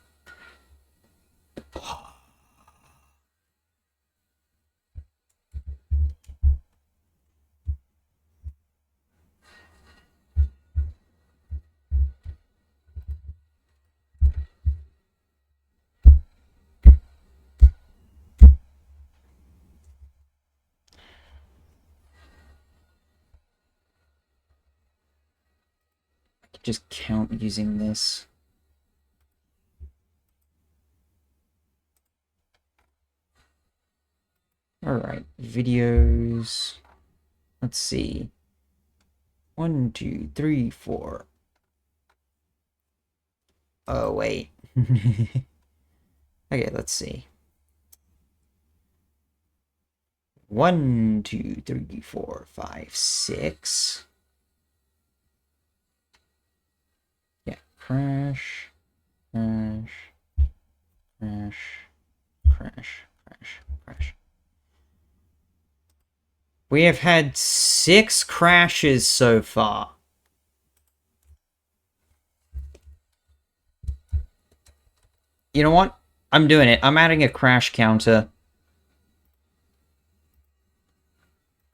Just count using this. Alright, videos. Let's see. 1, 2, 3, 4. Oh, wait. Okay, let's see. 1, 2, 3, 4, 5, 6. Yeah, crash, crash, crash, crash, crash, crash. We have had 6 crashes so far. You know what? I'm doing it. I'm adding a crash counter.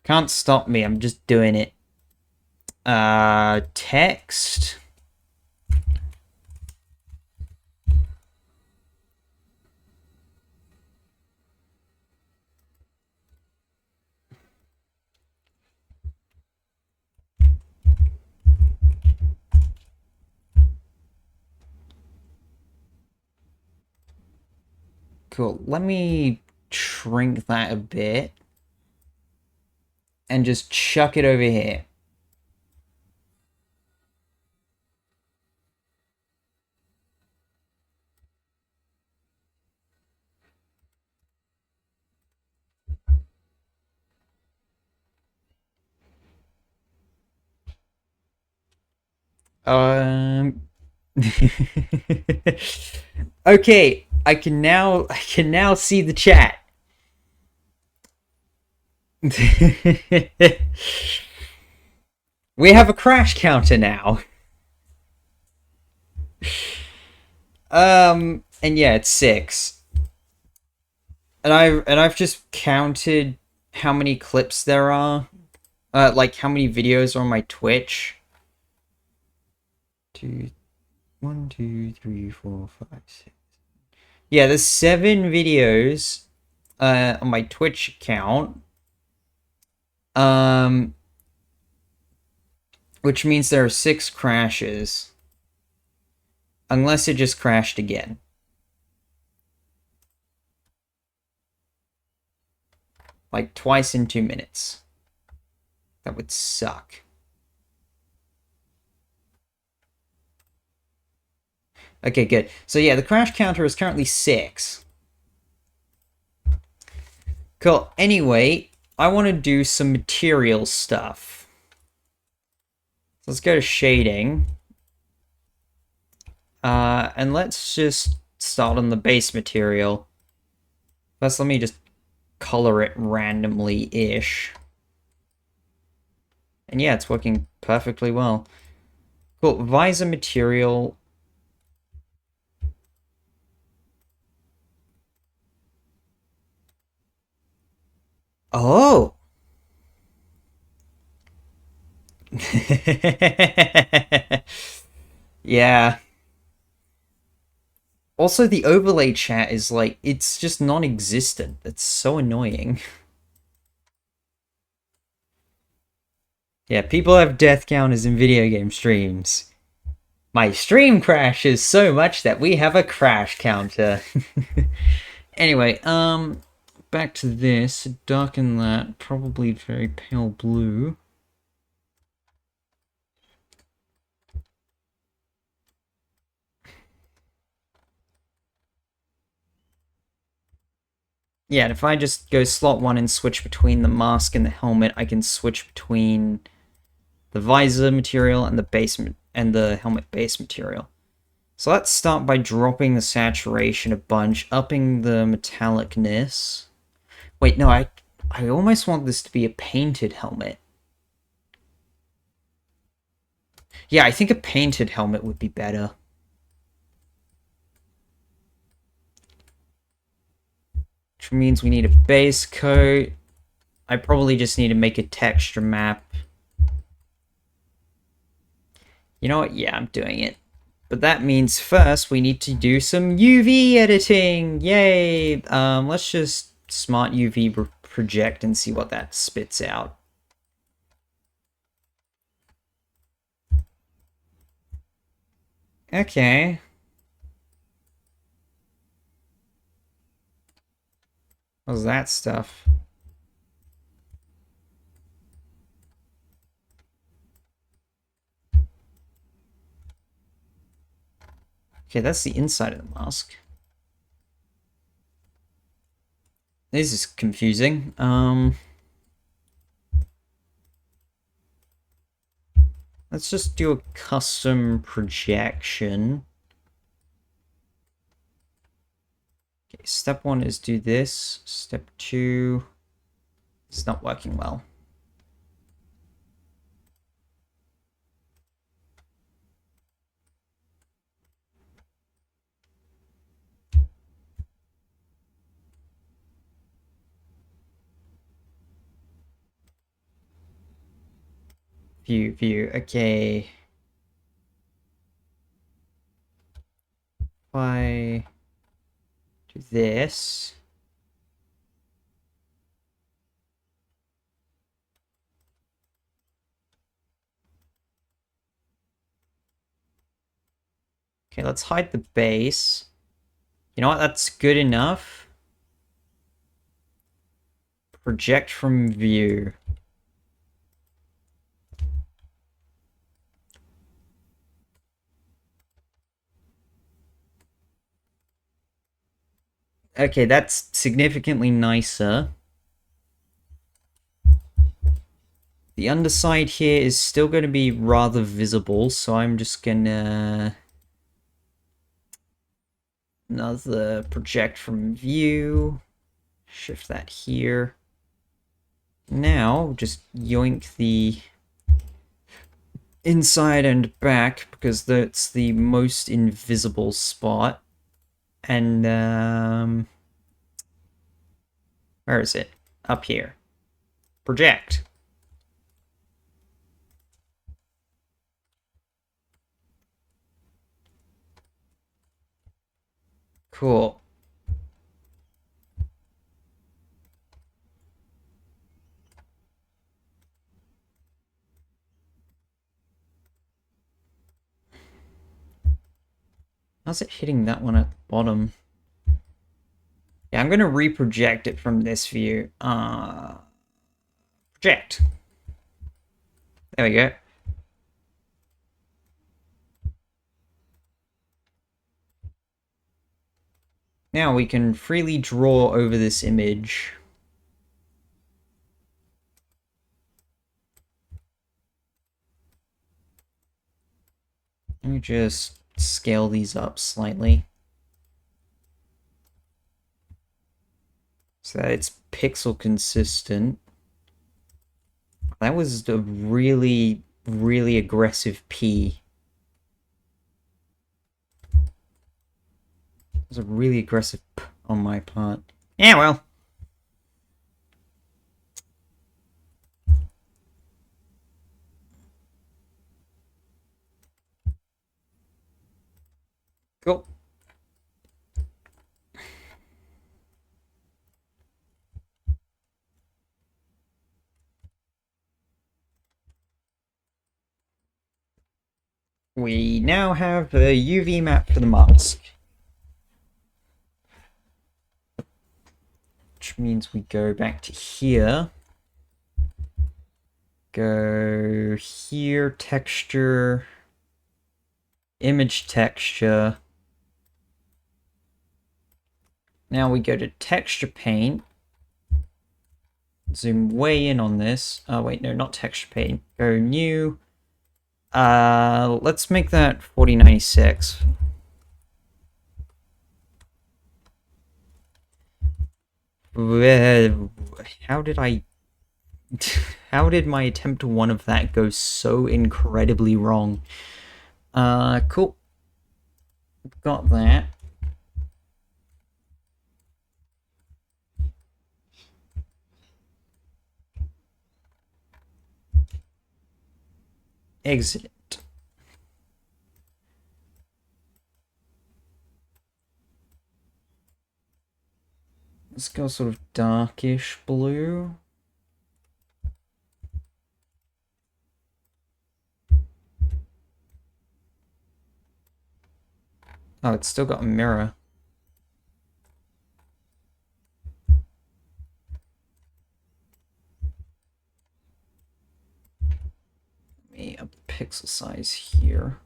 Can't stop me. I'm just doing it. Text. Cool. Let me shrink that a bit. And just chuck it over here. Okay, I can now see the chat. We have a crash counter now. And yeah, it's 6. And I've just counted how many clips there are. Like how many videos are on my Twitch. 1, 2, 3, 4, 5, 6. Yeah, there's 7 videos on my Twitch account. Which means there are 6 crashes. Unless it just crashed again. Like twice in 2 minutes. That would suck. Okay, good. So yeah, the crash counter is currently 6. Cool. Anyway, I want to do some material stuff. So let's go to shading. And let's just start on the base material. First, let me just color it randomly-ish. And yeah, it's working perfectly well. Cool. Visor material. Oh! Yeah. Also, the overlay chat is like, it's just non-existent. It's so annoying. Yeah, people have death counters in video game streams. My stream crashes so much that we have a crash counter. Anyway, back to this. Darken that. Probably very pale blue. Yeah, and if I just go slot 1 and switch between the mask and the helmet, I can switch between the visor material and the base and the helmet base material. So let's start by dropping the saturation a bunch, upping the metallicness. Wait, no, I almost want this to be a painted helmet. Yeah, I think a painted helmet would be better. Which means we need a base coat. I probably just need to make a texture map. You know what? Yeah, I'm doing it. But that means first we need to do some UV editing. Yay! Let's just smart UV project and see what that spits out. Okay. What's that stuff? Okay, that's the inside of the mask. This is confusing. Let's just do a custom projection. Okay, step 1 is do this. Step 2... It's not working well. View, okay. If I do this... Okay, let's hide the base. You know what? That's good enough. Project from view. Okay, that's significantly nicer. The underside here is still going to be rather visible, so I'm just gonna... Another project from view. Shift that here. Now, just yoink the inside and back, because that's the most invisible spot. And, where is it? Up here. Project. Cool. How's it hitting that one at the bottom? Yeah, I'm going to reproject it from this view. Project. There we go. Now we can freely draw over this image. Let me just scale these up slightly so that it's pixel consistent. That was a really, really aggressive P. It was a really aggressive P on my part. Yeah, well. Cool. We now have a UV map for the mask. Which means we go back to here. Go here, texture, image texture. Now we go to texture paint. Zoom way in on this. Oh wait, no, not texture paint. Go new. Let's make that 4096. How did I... How did my attempt one of that go so incredibly wrong? Cool. Got that. Exit. Let's go sort of darkish blue. Oh, it's still got a mirror. Let me up the pixel size here.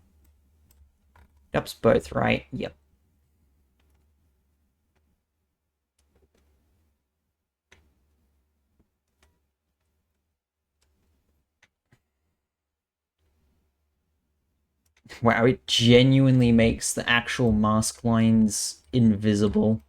Yep's both right. Yep. Wow, it genuinely makes the actual mask lines invisible.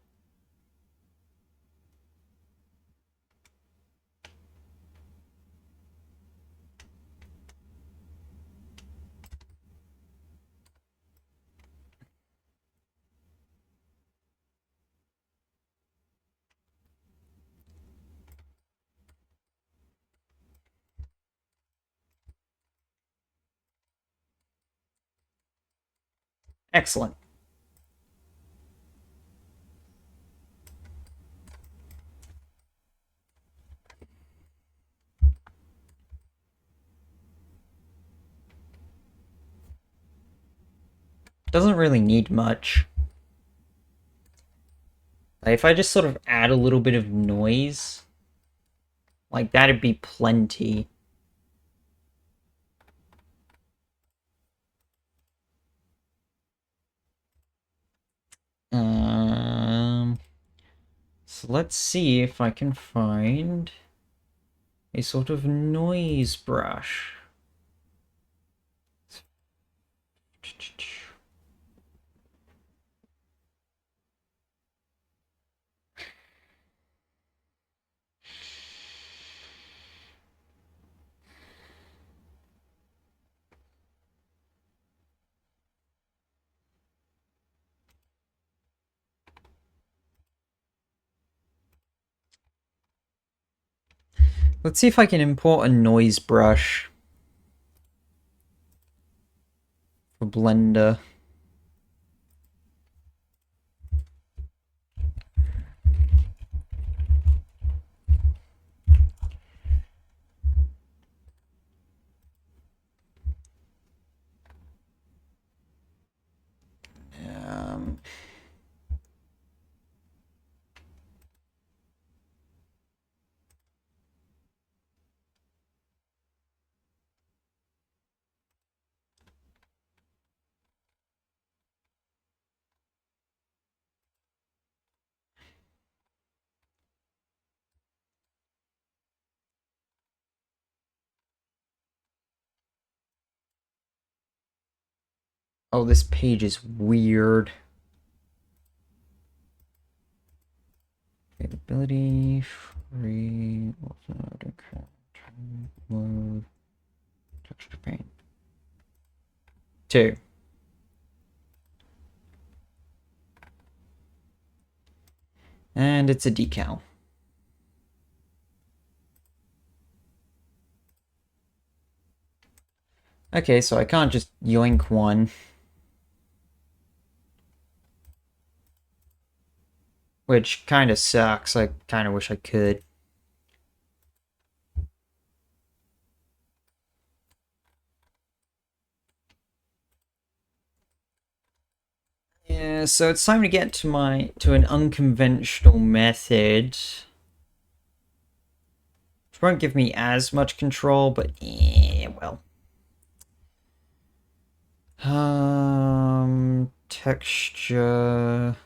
Excellent. Doesn't really need much. Like, if I just sort of add a little bit of noise, like that'd be plenty. So let's see if I can find a sort of noise brush. Let's see if I can import a noise brush for Blender. Um, Oh, this page is weird. Ability, free, mode, texture paint. 2. And it's a decal. Okay, so I can't just yoink one. Which kind of sucks. I kind of wish I could. Yeah, so it's time to get to an unconventional method. Which won't give me as much control, but well. Texture.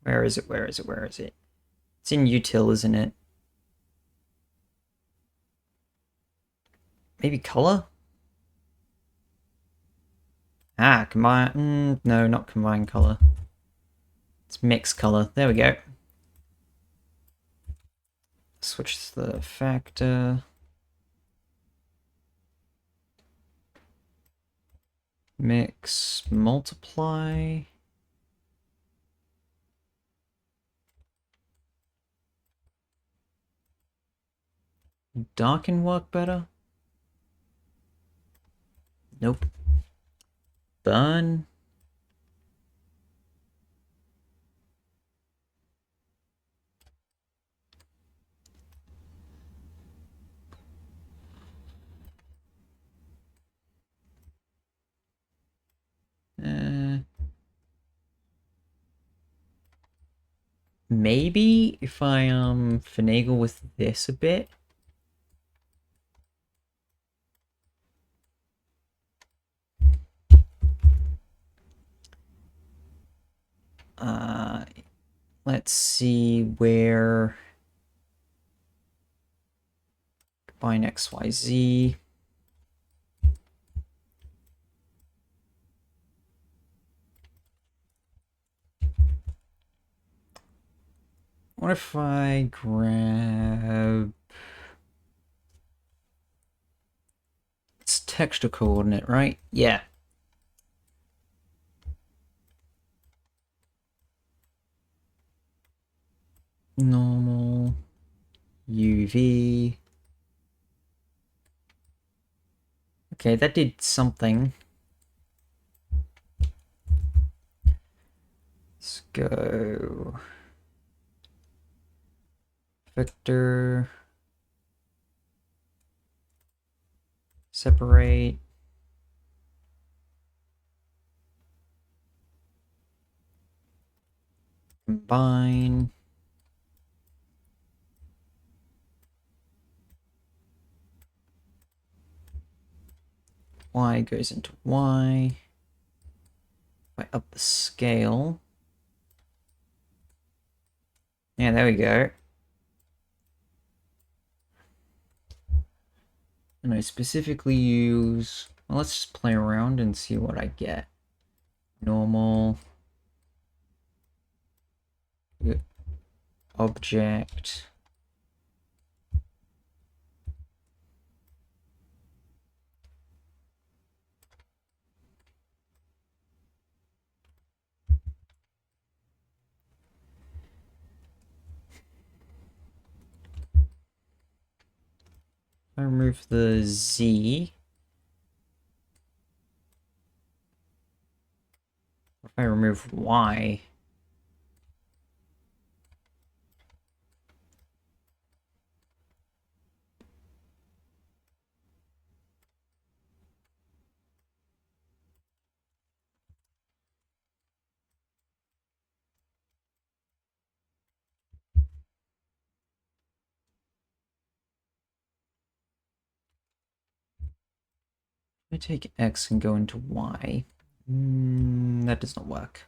Where is it? Where is it? Where is it? It's in util, isn't it? Maybe color? Ah, combine. No, not combine color. It's mix color. There we go. Switch the factor. Mix, multiply. Darken work better? Nope. Burn. Maybe if I finagle with this a bit. Let's see where combine XYZ. What if I grab... It's texture coordinate, right? Yeah. Normal. UV. Okay, that did something. Let's go... Vector... Separate... Combine... Y goes into Y. If I up the scale... Yeah, there we go. And I specifically use... Well, let's just play around and see what I get. Normal. Object. I remove the Z. If I remove Y. I take X and go into Y. That does not work.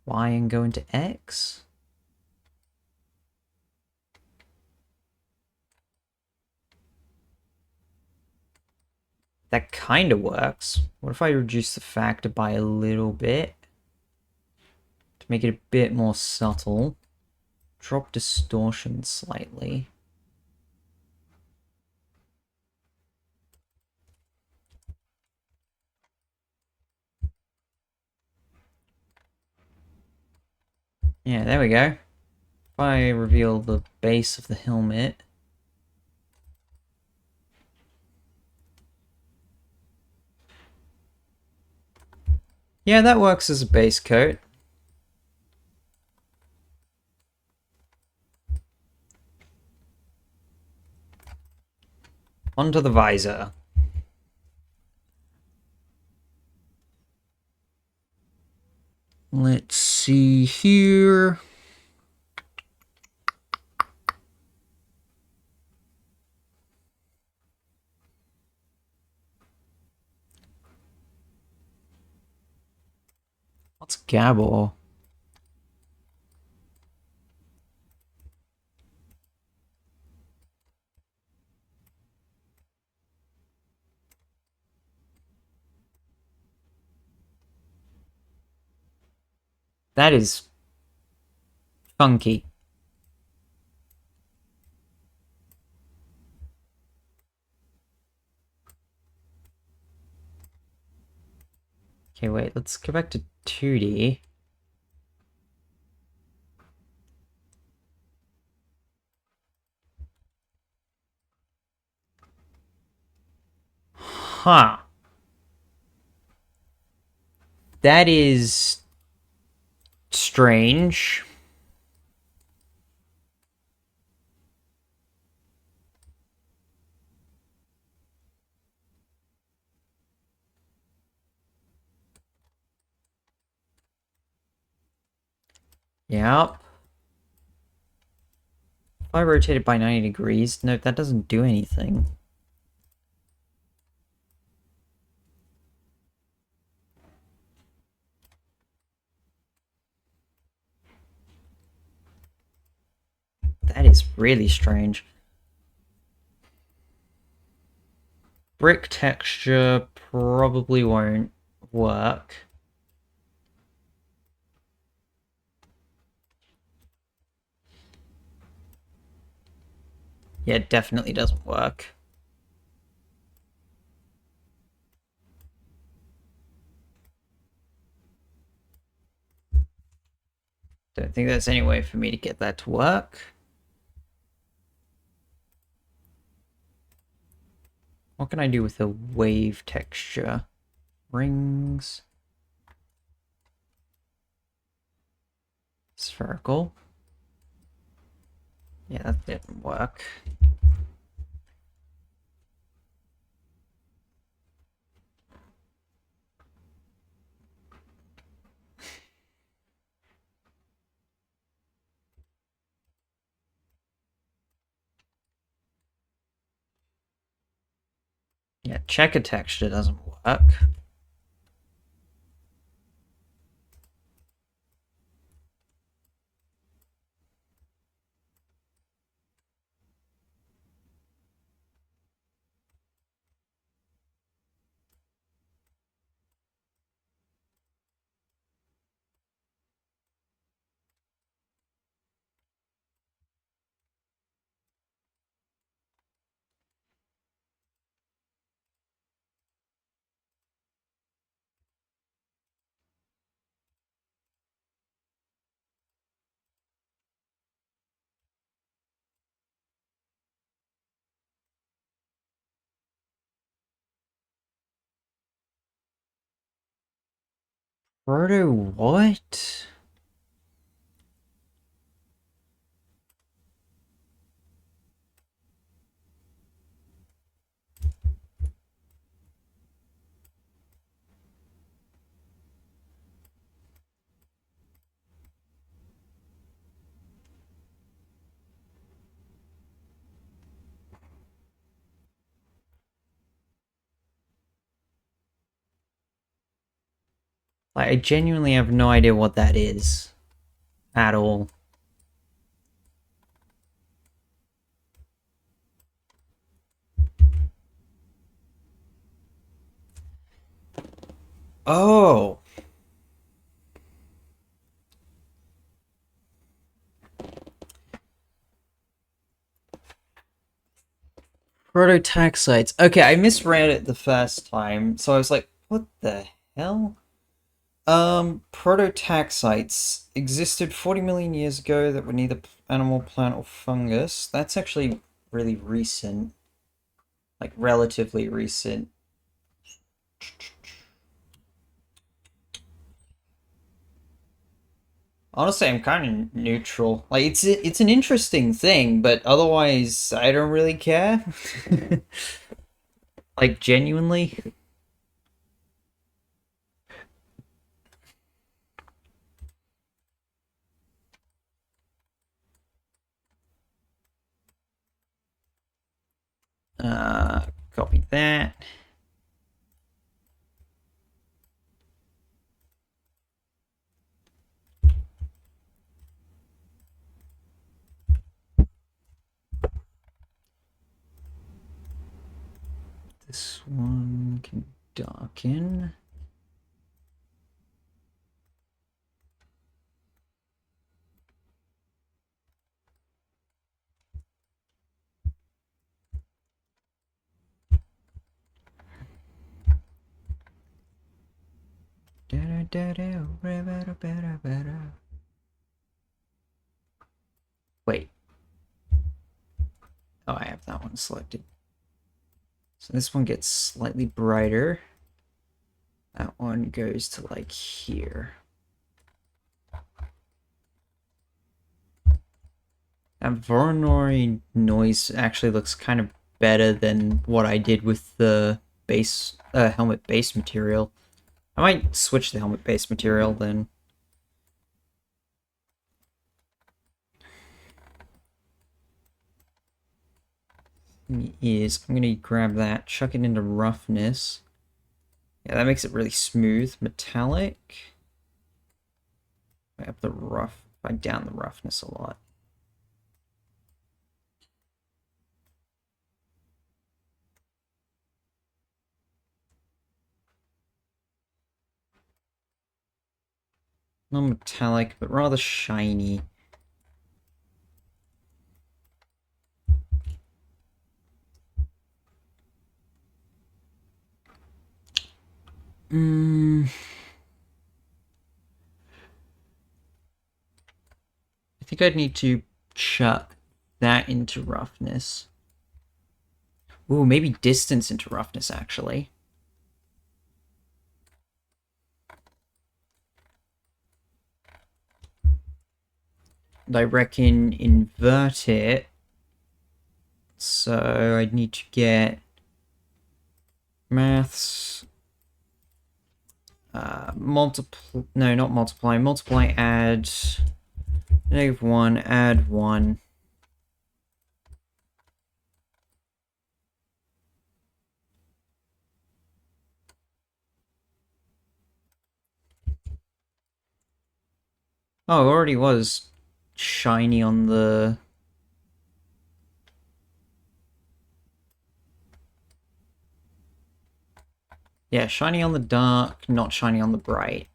Y and go into X? That kind of works. What if I reduce the factor by a little bit? To make it a bit more subtle. Drop distortion slightly. Yeah, there we go. If I reveal the base of the helmet. Yeah, that works as a base coat. Onto the visor. Let's see here. What's Gabor? That is funky. Okay, wait, let's go back to 2D. Huh. That is strange. Yep. If I rotate it by 90 degrees, no, that doesn't do anything. That is really strange. Brick texture probably won't work. Yeah, it definitely doesn't work. Don't think there's any way for me to get that to work. What can I do with a wave texture? Rings. Spherical. Yeah, that didn't work. Yeah, checker texture doesn't work. Proto what? Like, I genuinely have no idea what that is. At all. Oh, prototaxites. Okay, I misread it the first time, so I was like, what the hell? Prototaxites existed 40 million years ago that were neither animal, plant, or fungus. That's actually really recent, like relatively recent. Honestly, I'm kind of neutral. Like it's an interesting thing, but otherwise, I don't really care. Like genuinely. Uh, Copy that. This one can darken. Wait. Oh, I have that one selected. So this one gets slightly brighter. That one goes to like here. That Voronoi noise actually looks kind of better than what I did with the base helmet base material. I might switch the helmet base material then. Is I'm gonna grab that, chuck it into roughness. Yeah, that makes it really smooth. Metallic. I up the rough, I down the roughness a lot. Not metallic, but rather shiny. I think I'd need to chuck that into roughness. Ooh, maybe distance into roughness, actually. And I reckon invert it. So I'd need to get maths. Multiply. No, not multiply. Multiply, add. -1, add 1. Oh, it already was shiny on the... Yeah, shiny on the dark, not shiny on the bright.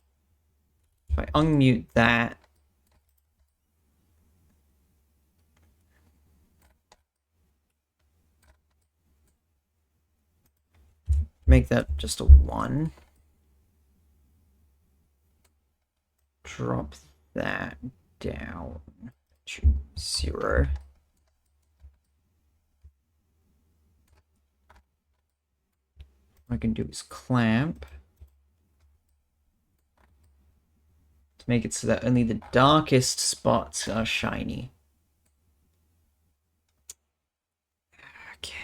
If I unmute that... Make that just a 1. Drop that down to 0. What I can do is clamp to make it so that only the darkest spots are shiny. Okay.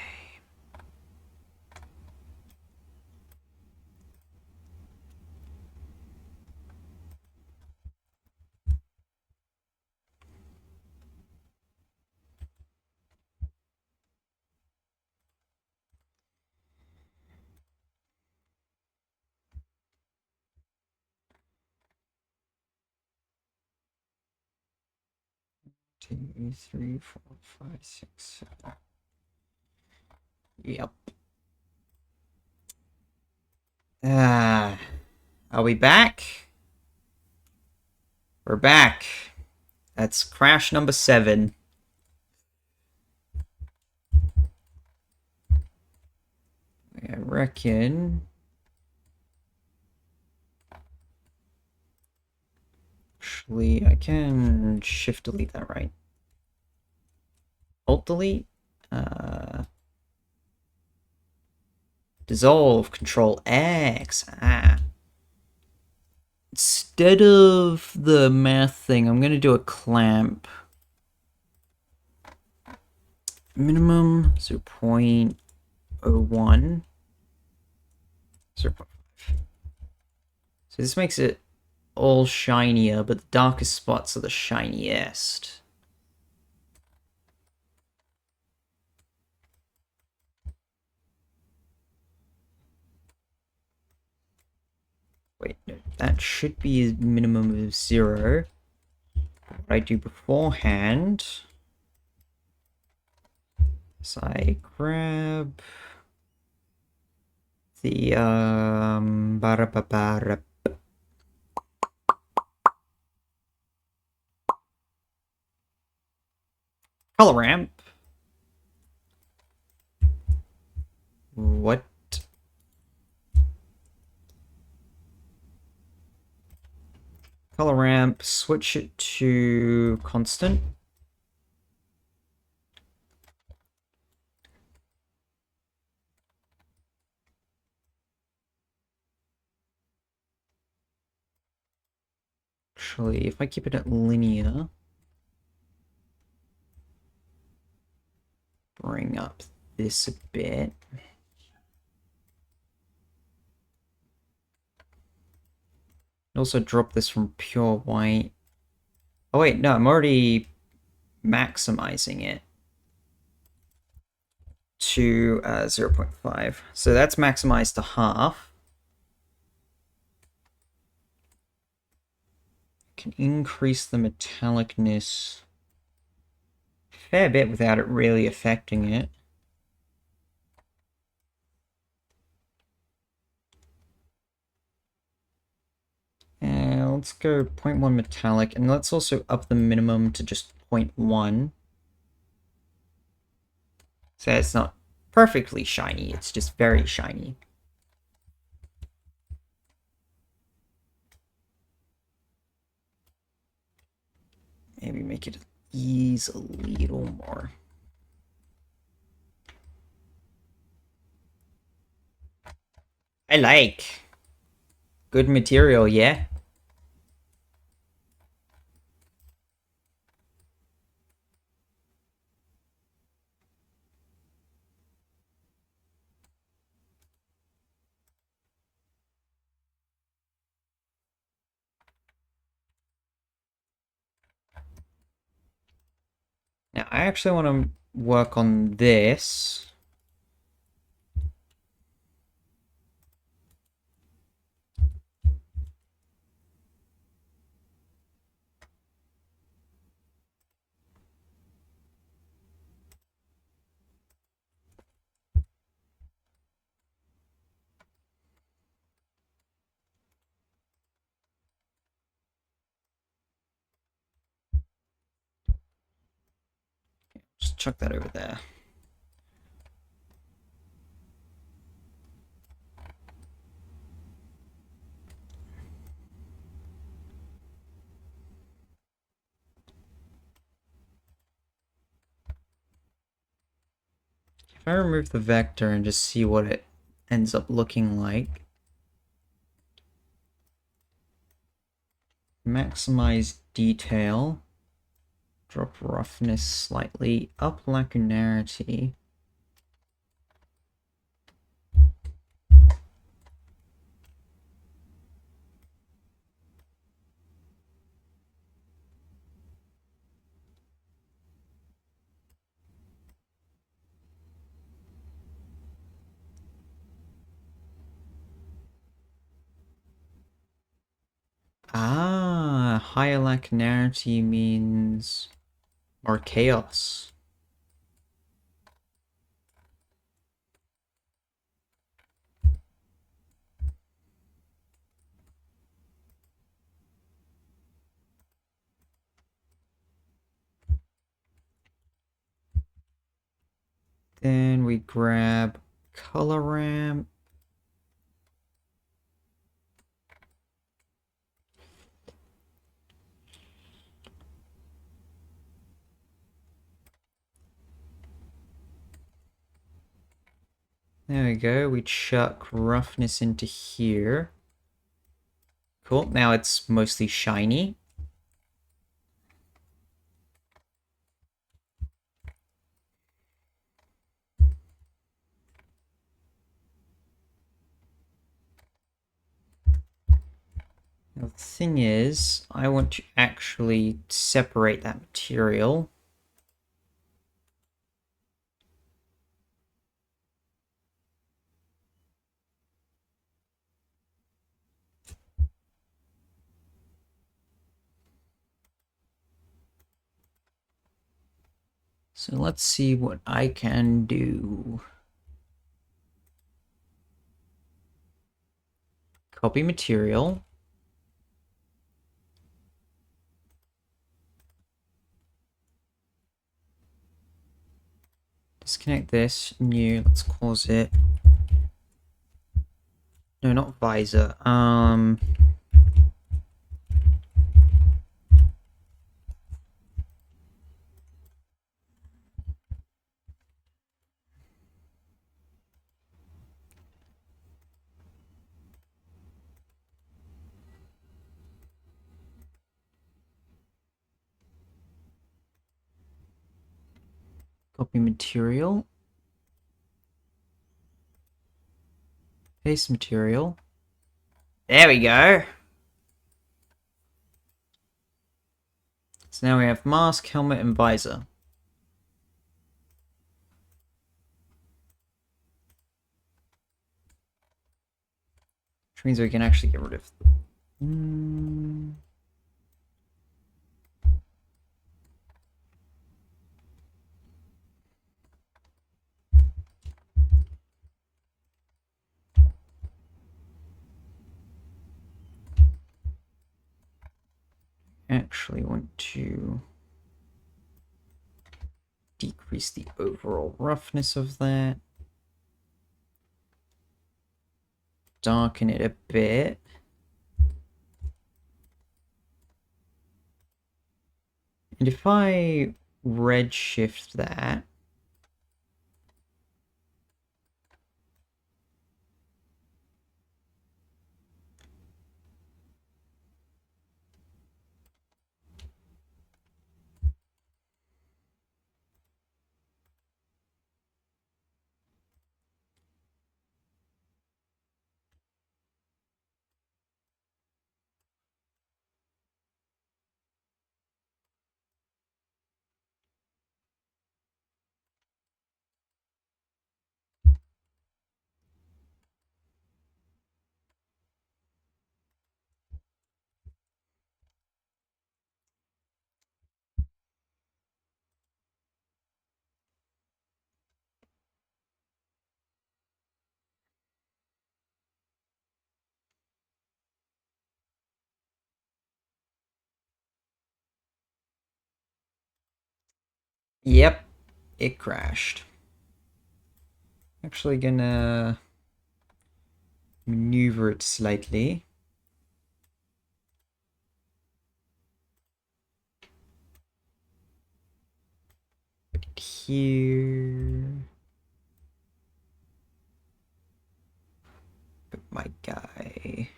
Two, three, four, five, six, 7. Yep. Ah. Are we back? We're back. That's crash number 7. I reckon... Actually, I can shift delete that, right? Alt delete? Dissolve, control X. Instead of the math thing, I'm gonna do a clamp. Minimum 0.01. 0.5. So this makes it all shinier, but the darkest spots are the shiniest. Wait, no, that should be a minimum of 0. What I do beforehand is I grab the color ramp. What? Color ramp, switch it to constant. Actually, if I keep it at linear, bring up this a bit. Also drop this from pure white. Oh wait, no, I'm already maximizing it to 0.5. So that's maximized to half. Can increase the metallicness a fair bit without it really affecting it. And let's go 0.1 metallic, and let's also up the minimum to just 0.1. So it's not perfectly shiny, it's just very shiny. Maybe make it ease a little more. I like. Good material, yeah? Now, I actually want to work on this. Just chuck that over there. If I remove the vector and just see what it ends up looking like. Maximize detail. Drop roughness slightly. Up lacunarity. Higher lacunarity means more chaos. Then we grab color ramp. There we go. We chuck roughness into here. Cool. Now it's mostly shiny. Now the thing is, I want to actually separate that material. So let's see what I can do. Copy material. Disconnect this. New. Let's cause it. No, not visor. Copy material. Paste material. There we go. So now we have mask, helmet, and visor. Which means we can actually get rid of... Actually want to decrease the overall roughness of that. Darken it a bit. And if I redshift that, yep, it crashed. Actually gonna maneuver it slightly. Put it here. Put my guy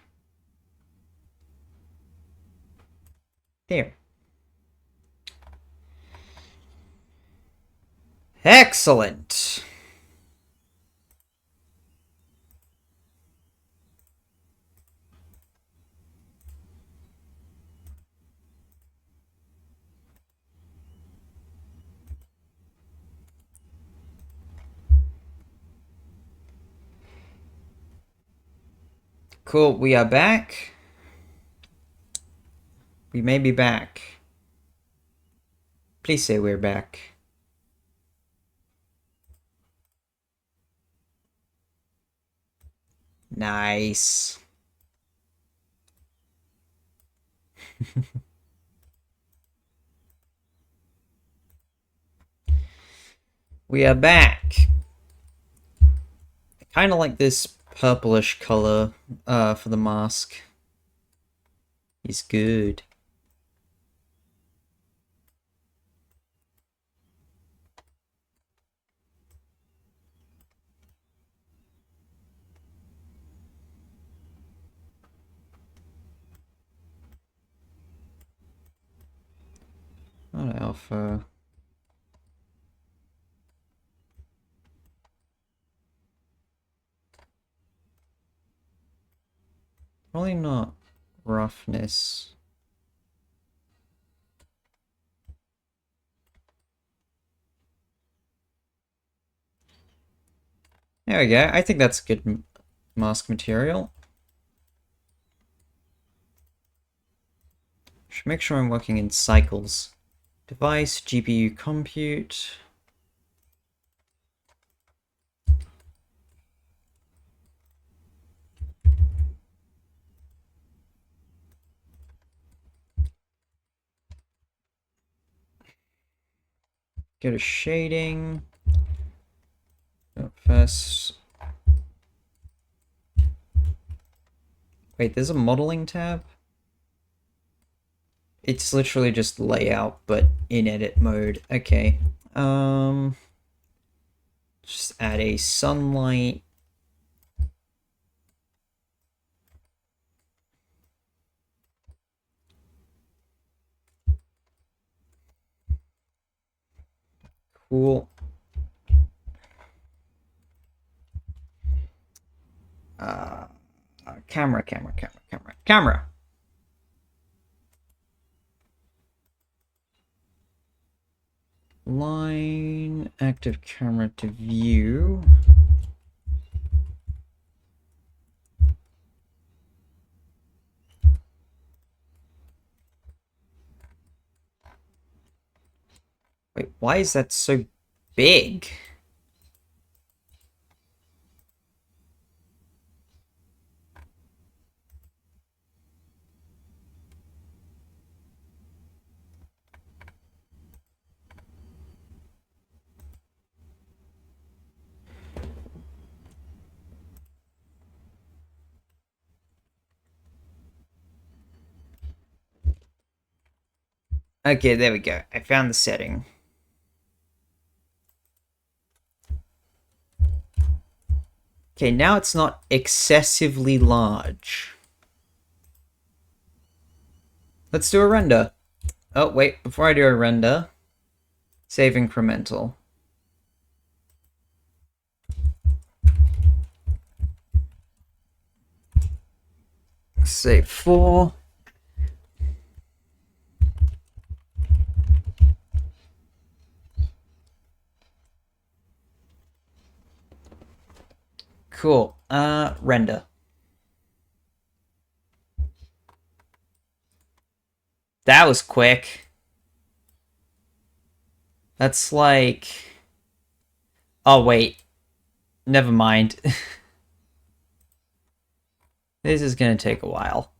there. Excellent. Cool, we are back. We may be back. Please say we're back. Nice. We are back. I kind of like this purplish color for the mask. He's good. Not alpha. Probably not roughness. There we go. I think that's good mask material. Should make sure I'm working in cycles. Device, GPU compute. Go to shading. First. Wait, there's a modeling tab? It's literally just layout, but in edit mode. Okay. Just add a sunlight. Cool. Camera. Line active camera to view. Wait, why is that so big? Okay, there we go. I found the setting. Okay, now it's not excessively large. Let's do a render. Oh, wait, before I do a render, save incremental. Save 4. Cool. Render. That was quick. That's like... Oh, wait. Never mind. This is gonna take a while.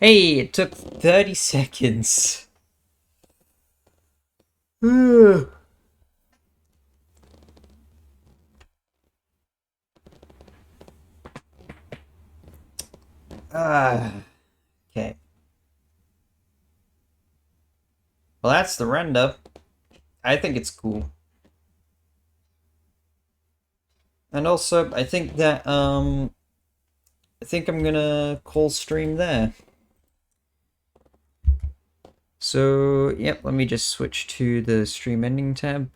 Hey, it took 30 seconds. Okay. Well, that's the render. I think it's cool. And also, I think that, I think I'm gonna call stream there. So, yep, let me just switch to the stream ending tab.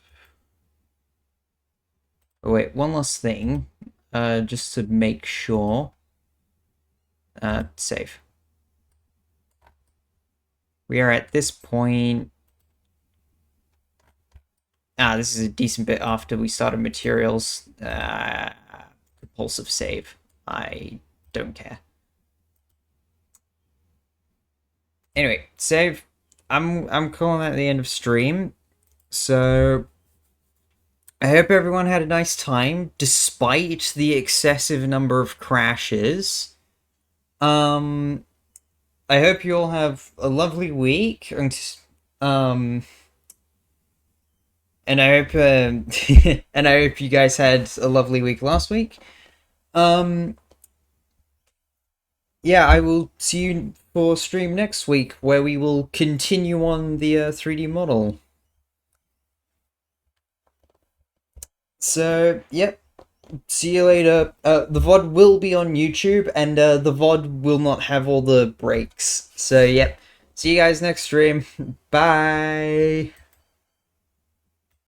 Oh, wait, one last thing. Just to make sure. Save. We are at this point. This is a decent bit after we started materials. Propulsive save. I don't care. Anyway, save. I'm calling that the end of stream. So I hope everyone had a nice time, despite the excessive number of crashes. Um, I hope you all have a lovely week, um, and I hope, and I hope you guys had a lovely week last week. Um, yeah, I will see you for stream next week, where we will continue on the 3D model. So, yep. See you later. The VOD will be on YouTube, and the VOD will not have all the breaks. So, yep. See you guys next stream. Bye.